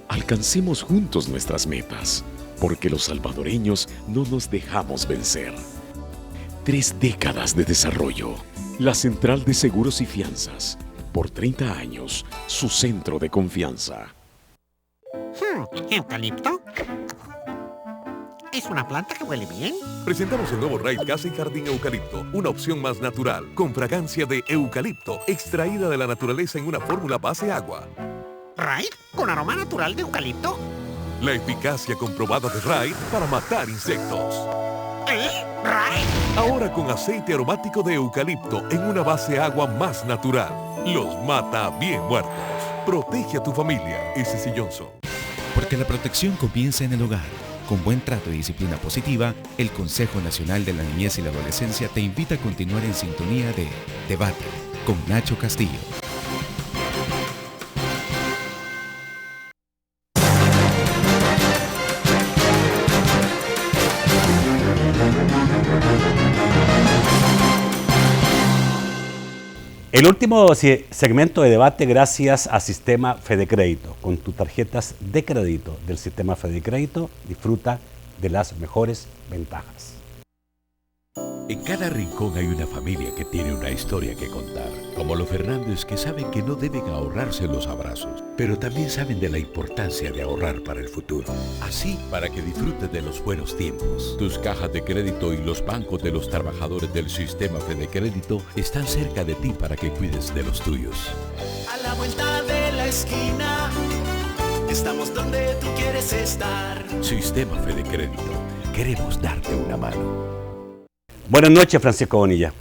Alcancemos juntos nuestras metas, porque los salvadoreños no nos dejamos vencer. 3 décadas de desarrollo. La Central de Seguros y Fianzas. Por 30 años, su centro de confianza. ¿Eucalipto? ¿Es una planta que huele bien? Presentamos el nuevo Raid Casa y Jardín Eucalipto, una opción más natural, con fragancia de eucalipto, extraída de la naturaleza en una fórmula base agua. ¿Raid con aroma natural de eucalipto? La eficacia comprobada de Raid para matar insectos. ¿Raid? Ahora con aceite aromático de eucalipto en una base agua más natural. Los mata bien muertos. Protege a tu familia, S.C. Johnson. Porque la protección comienza en el hogar. Con buen trato y disciplina positiva, el Consejo Nacional de la Niñez y la Adolescencia te invita a continuar en sintonía de Debate con Nacho Castillo. El último segmento de debate gracias a Sistema Fedecrédito. Con tus tarjetas de crédito del Sistema Fedecrédito, disfruta de las mejores ventajas. En cada rincón hay una familia que tiene una historia que contar, como los Fernández, que saben que no deben ahorrarse los abrazos, pero también saben de la importancia de ahorrar para el futuro. Así, para que disfrutes de los buenos tiempos. Tus cajas de crédito y los bancos de los trabajadores del Sistema Fedecrédito están cerca de ti para que cuides de los tuyos. A la vuelta de la esquina, estamos donde tú quieres estar. Sistema Fedecrédito, queremos darte una mano. Buenas noches, Francisco Bonilla.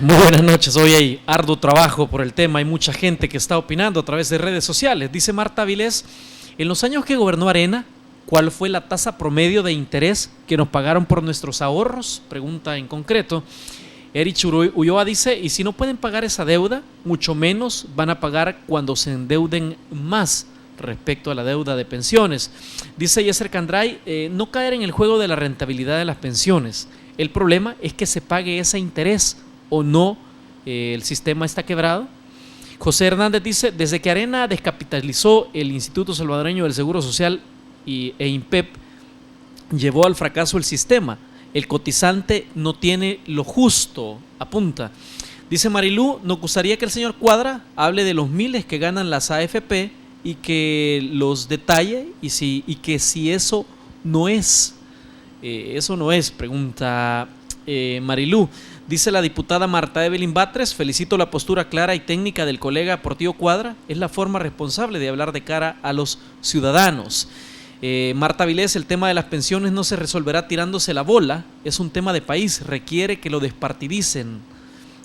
Muy buenas noches. Hoy hay arduo trabajo por el tema. Hay mucha gente que está opinando a través de redes sociales. Dice Marta Avilés, en los años que gobernó Arena, ¿cuál fue la tasa promedio de interés que nos pagaron por nuestros ahorros? Pregunta en concreto. Erich Ulloa dice, y si no pueden pagar esa deuda, mucho menos van a pagar cuando se endeuden más respecto a la deuda de pensiones. Dice Yeser Candray, no caer en el juego de la rentabilidad de las pensiones. El problema es que se pague ese interés o no, el sistema está quebrado. José Hernández dice, desde que Arena descapitalizó el Instituto Salvadoreño del Seguro Social e INPEP, llevó al fracaso el sistema. El cotizante no tiene lo justo, apunta. Dice Marilú, nos gustaría que el señor Cuadra hable de los miles que ganan las AFP y que los detalle y que si eso no es, pregunta Marilú. Dice la diputada Marta Evelyn Batres, felicito la postura clara y técnica del colega Portillo Cuadra, es la forma responsable de hablar de cara a los ciudadanos. Marta Vilés, el tema de las pensiones no se resolverá tirándose la bola, es un tema de país, requiere que lo despartidicen.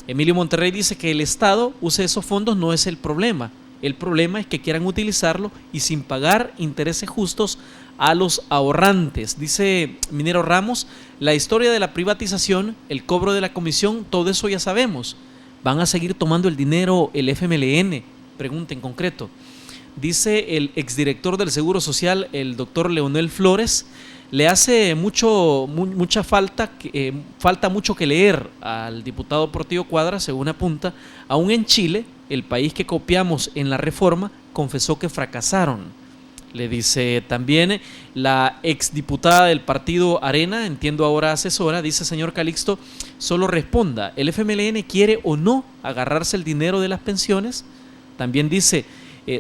Emilio Monterrey dice que el Estado use esos fondos no es el problema es que quieran utilizarlo y sin pagar intereses justos a los ahorrantes. Dice Minero Ramos, la historia de la privatización, el cobro de la comisión, todo eso ya sabemos. ¿Van a seguir tomando el dinero el FMLN? Pregunta en concreto. Dice el exdirector del Seguro Social, el doctor Leonel Flores, le hace mucha falta mucho que leer al diputado Portillo Cuadra, según apunta. Aún en Chile, el país que copiamos en la reforma, confesó que fracasaron. Le dice también la exdiputada del partido Arena, entiendo ahora asesora, dice: señor Calixto, solo responda, ¿el FMLN quiere o no agarrarse el dinero de las pensiones? También dice,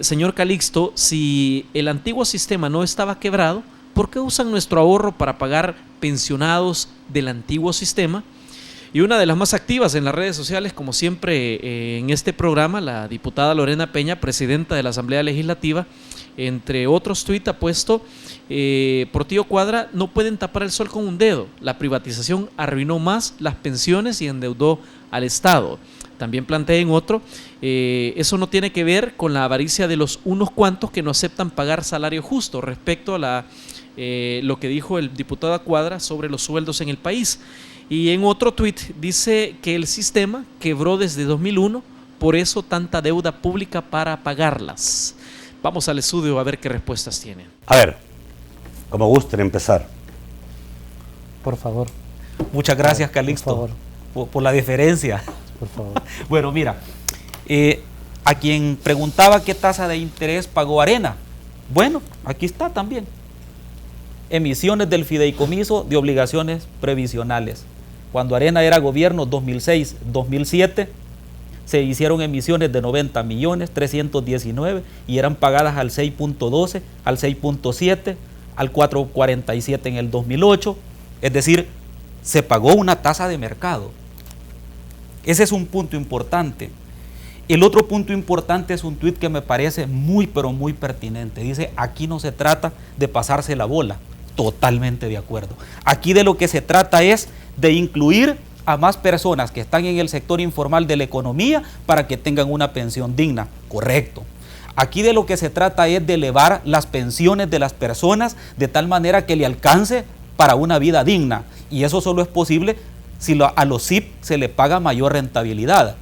señor Calixto, si el antiguo sistema no estaba quebrado, ¿por qué usan nuestro ahorro para pagar pensionados del antiguo sistema? Y una de las más activas en las redes sociales, como siempre en este programa, la diputada Lorena Peña, presidenta de la Asamblea Legislativa, entre otros tuits ha puesto, Portillo Cuadra, no pueden tapar el sol con un dedo, la privatización arruinó más las pensiones y endeudó al Estado. También plantea en otro, eso no tiene que ver con la avaricia de los unos cuantos que no aceptan pagar salario justo, respecto a lo que dijo el diputado Cuadra sobre los sueldos en el país. Y en otro tuit dice que el sistema quebró desde 2001, por eso tanta deuda pública para pagarlas. Vamos al estudio a ver qué respuestas tienen. A ver, como gusten empezar. Por favor. Muchas gracias, Calixto, por la deferencia. Por favor. Bueno, mira, a quien preguntaba qué tasa de interés pagó Arena, bueno, aquí está también. Emisiones del fideicomiso de obligaciones previsionales. Cuando Arena era gobierno, 2006-2007, se hicieron emisiones de 90 millones, 319, y eran pagadas al 6.12, al 6.7, al 4.47 en el 2008. Es decir, se pagó una tasa de mercado. Ese es un punto importante. El otro punto importante es un tuit que me parece muy, pero muy pertinente. Dice, aquí no se trata de pasarse la bola. Totalmente de acuerdo. Aquí de lo que se trata es de incluir a más personas que están en el sector informal de la economía para que tengan una pensión digna. Correcto. Aquí de lo que se trata es de elevar las pensiones de las personas de tal manera que le alcance para una vida digna. Y eso solo es posible si a los SIP se le paga mayor rentabilidad.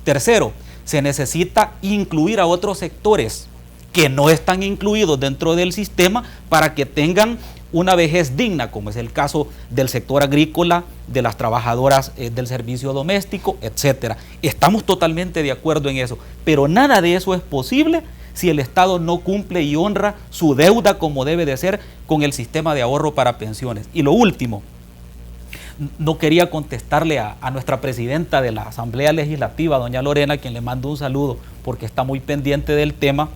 Tercero, se necesita incluir a otros sectores que no están incluidos dentro del sistema para que tengan una vejez digna, como es el caso del sector agrícola, de las trabajadoras del servicio doméstico, etcétera. Estamos totalmente de acuerdo en eso, pero nada de eso es posible si el Estado no cumple y honra su deuda como debe de ser con el sistema de ahorro para pensiones. Y lo último, no quería contestarle a nuestra presidenta de la Asamblea Legislativa, doña Lorena, a quien le mando un saludo porque está muy pendiente del tema,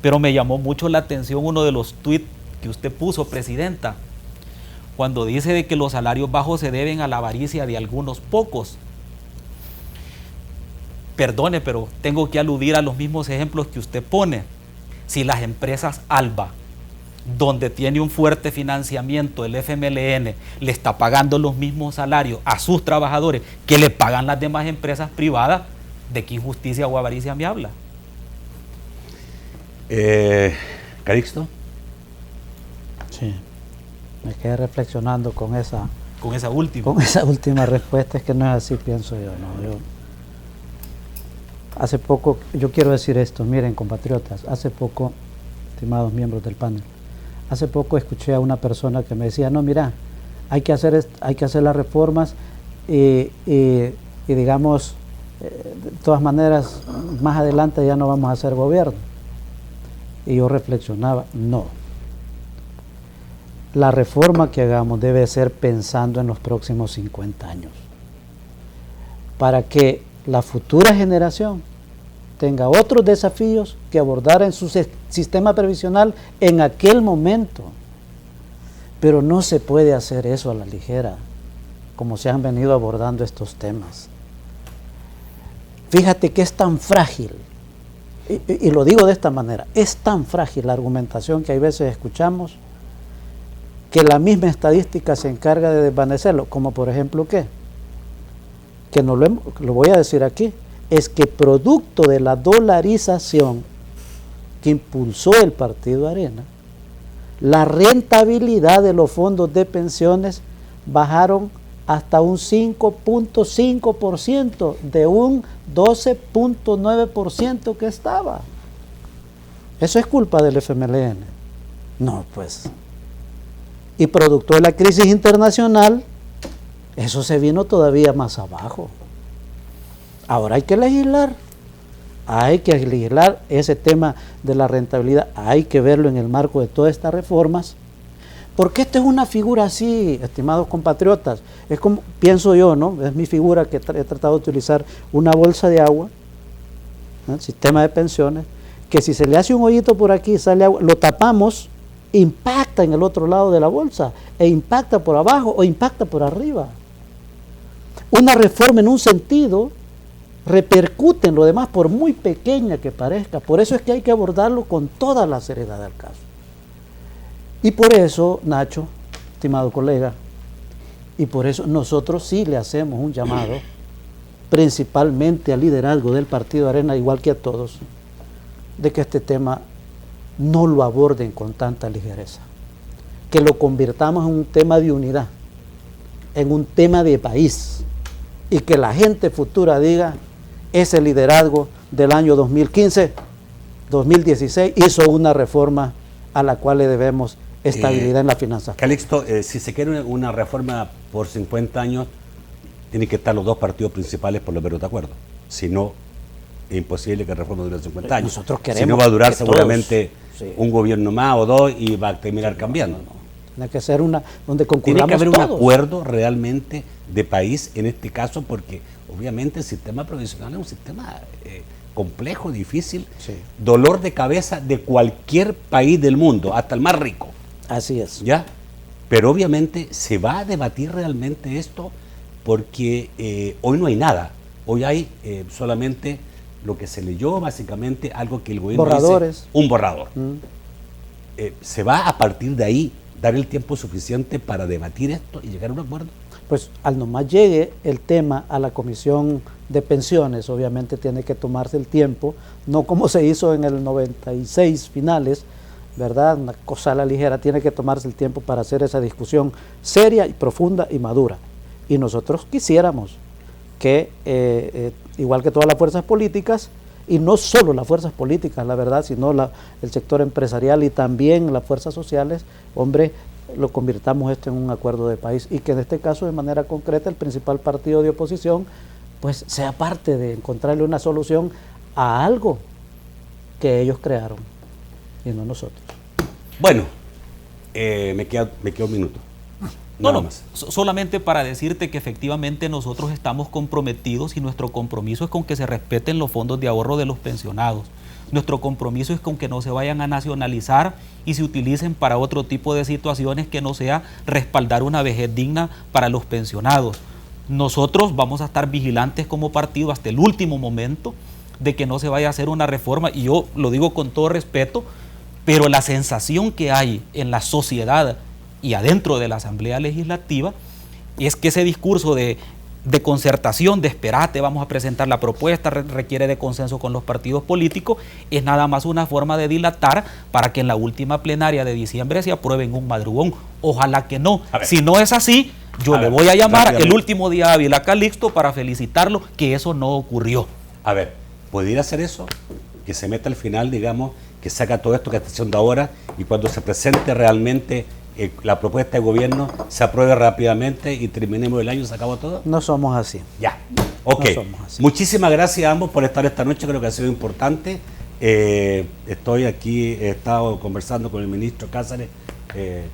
pero me llamó mucho la atención uno de los tuits que usted puso, presidenta, cuando dice de que los salarios bajos se deben a la avaricia de algunos pocos. Perdone, pero tengo que aludir a los mismos ejemplos que usted pone. Si las empresas ALBA, donde tiene un fuerte financiamiento el FMLN, le está pagando los mismos salarios a sus trabajadores que le pagan las demás empresas privadas, ¿de qué injusticia o avaricia me habla? Calixto. Sí, me quedé reflexionando con esa última respuesta. Es que no es así, pienso yo, ¿no? Hace poco, yo quiero decir esto, miren, compatriotas, hace poco, estimados miembros del panel, hace poco escuché a una persona que me decía, no, mira, hay que hacer las reformas y digamos, de todas maneras, más adelante ya no vamos a hacer gobierno. Y yo reflexionaba, no. la reforma que hagamos debe ser pensando en los próximos 50 años, para que la futura generación tenga otros desafíos que abordar en su sistema previsional en aquel momento. Pero no se puede hacer eso a la ligera, como se han venido abordando estos temas. Fíjate que es tan frágil, y lo digo de esta manera, es tan frágil la argumentación que hay veces escuchamos, que la misma estadística se encarga de desvanecerlo, como por ejemplo ¿qué? Que no lo voy a decir aquí, es que producto de la dolarización que impulsó el Partido Arena, la rentabilidad de los fondos de pensiones bajaron hasta un 5.5% de un 12.9% que estaba. ¿Eso es culpa del FMLN? No, pues. Y producto de la crisis internacional, eso se vino todavía más abajo. Ahora hay que legislar ese tema de la rentabilidad, hay que verlo en el marco de todas estas reformas, porque esta es una figura así, estimados compatriotas, es como, pienso yo, ¿no? Es mi figura que he tratado de utilizar, una bolsa de agua, ¿no? Sistema de pensiones, que si se le hace un hoyito por aquí, sale agua, lo tapamos, impacta en el otro lado de la bolsa, e impacta por abajo o impacta por arriba. Una reforma en un sentido repercute en lo demás, por muy pequeña que parezca. Por eso es que hay que abordarlo con toda la seriedad del caso. Y por eso, Nacho, estimado colega, y por eso nosotros sí le hacemos un llamado, principalmente al liderazgo del Partido Arena, igual que a todos, de que este tema no lo aborden con tanta ligereza, que lo convirtamos en un tema de unidad, en un tema de país, y que la gente futura diga: ese liderazgo del año 2015, 2016 hizo una reforma a la cual le debemos estabilidad en las finanzas. Calixto, si se quiere una reforma por 50 años, tienen que estar los dos partidos principales por lo menos de acuerdo. Si no, es imposible que la reforma dure 50 años. Nosotros queremos, si no, va a durar que seguramente todos, un gobierno más o dos y va a terminar cambiando. Tiene que ser una donde concurramos Tiene que haber todos. un acuerdo realmente de país en este caso, porque obviamente el sistema provisional es un sistema complejo, difícil, dolor de cabeza de cualquier país del mundo, hasta el más rico. Así es. ¿Ya? Pero obviamente se va a debatir realmente esto, porque hoy no hay nada. Hoy hay solamente lo que se leyó, básicamente algo que el gobierno borradores. Dice, un borrador. Se va a partir de ahí dar el tiempo suficiente para debatir esto y llegar a un acuerdo. Pues al nomás llegue el tema a la Comisión de Pensiones, obviamente tiene que tomarse el tiempo, no como se hizo en el 96 finales, ¿verdad? Una cosa a la ligera, tiene que tomarse el tiempo para hacer esa discusión seria y profunda y madura. Y nosotros quisiéramos que, igual que todas las fuerzas políticas, y no solo las fuerzas políticas, la verdad, sino el sector empresarial y también las fuerzas sociales, hombre, lo convirtamos esto en un acuerdo de país, y que en este caso, de manera concreta, el principal partido de oposición pues sea parte de encontrarle una solución a algo que ellos crearon y no nosotros. Bueno, me queda un minuto. No, solamente para decirte que efectivamente nosotros estamos comprometidos, y nuestro compromiso es con que se respeten los fondos de ahorro de los pensionados. Nuestro compromiso es con que no se vayan a nacionalizar y se utilicen para otro tipo de situaciones que no sea respaldar una vejez digna para los pensionados. Nosotros vamos a estar vigilantes como partido hasta el último momento de que no se vaya a hacer una reforma, y yo lo digo con todo respeto, pero la sensación que hay en la sociedad y adentro de la Asamblea Legislativa es que ese discurso de concertación, de esperate, vamos a presentar la propuesta, requiere de consenso con los partidos políticos, es nada más una forma de dilatar para que en la última plenaria de diciembre se aprueben un madrugón. Ojalá que no. Si no es así, yo le voy a llamar el último día hábil a Calixto para felicitarlo, que eso no ocurrió. A ver, ¿pudiera hacer eso? Que se meta al final, digamos, que saca todo esto que está haciendo ahora, y cuando se presente realmente la propuesta de gobierno se apruebe rápidamente y terminemos el año y se acabó todo. No somos así. Ya, ok. No somos así. Muchísimas gracias a ambos por estar esta noche, creo que ha sido importante. Estoy aquí, he estado conversando con el ministro Cáceres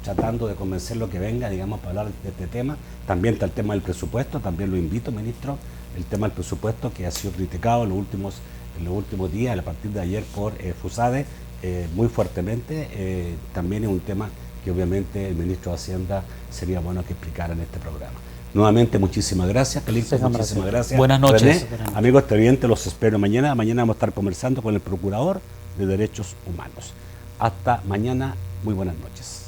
tratando de convencerlo que venga, digamos, para hablar de este tema. También está el tema del presupuesto, también lo invito, ministro, el tema del presupuesto que ha sido criticado en los últimos días, a partir de ayer por FUSADE, muy fuertemente. También es un tema que obviamente el ministro de Hacienda sería bueno que explicara en este programa. Nuevamente, muchísimas gracias, Calixto, muchísimas gracias. Buenas noches. René, amigos televidentes, los espero mañana. Mañana vamos a estar conversando con el Procurador de Derechos Humanos. Hasta mañana, muy buenas noches.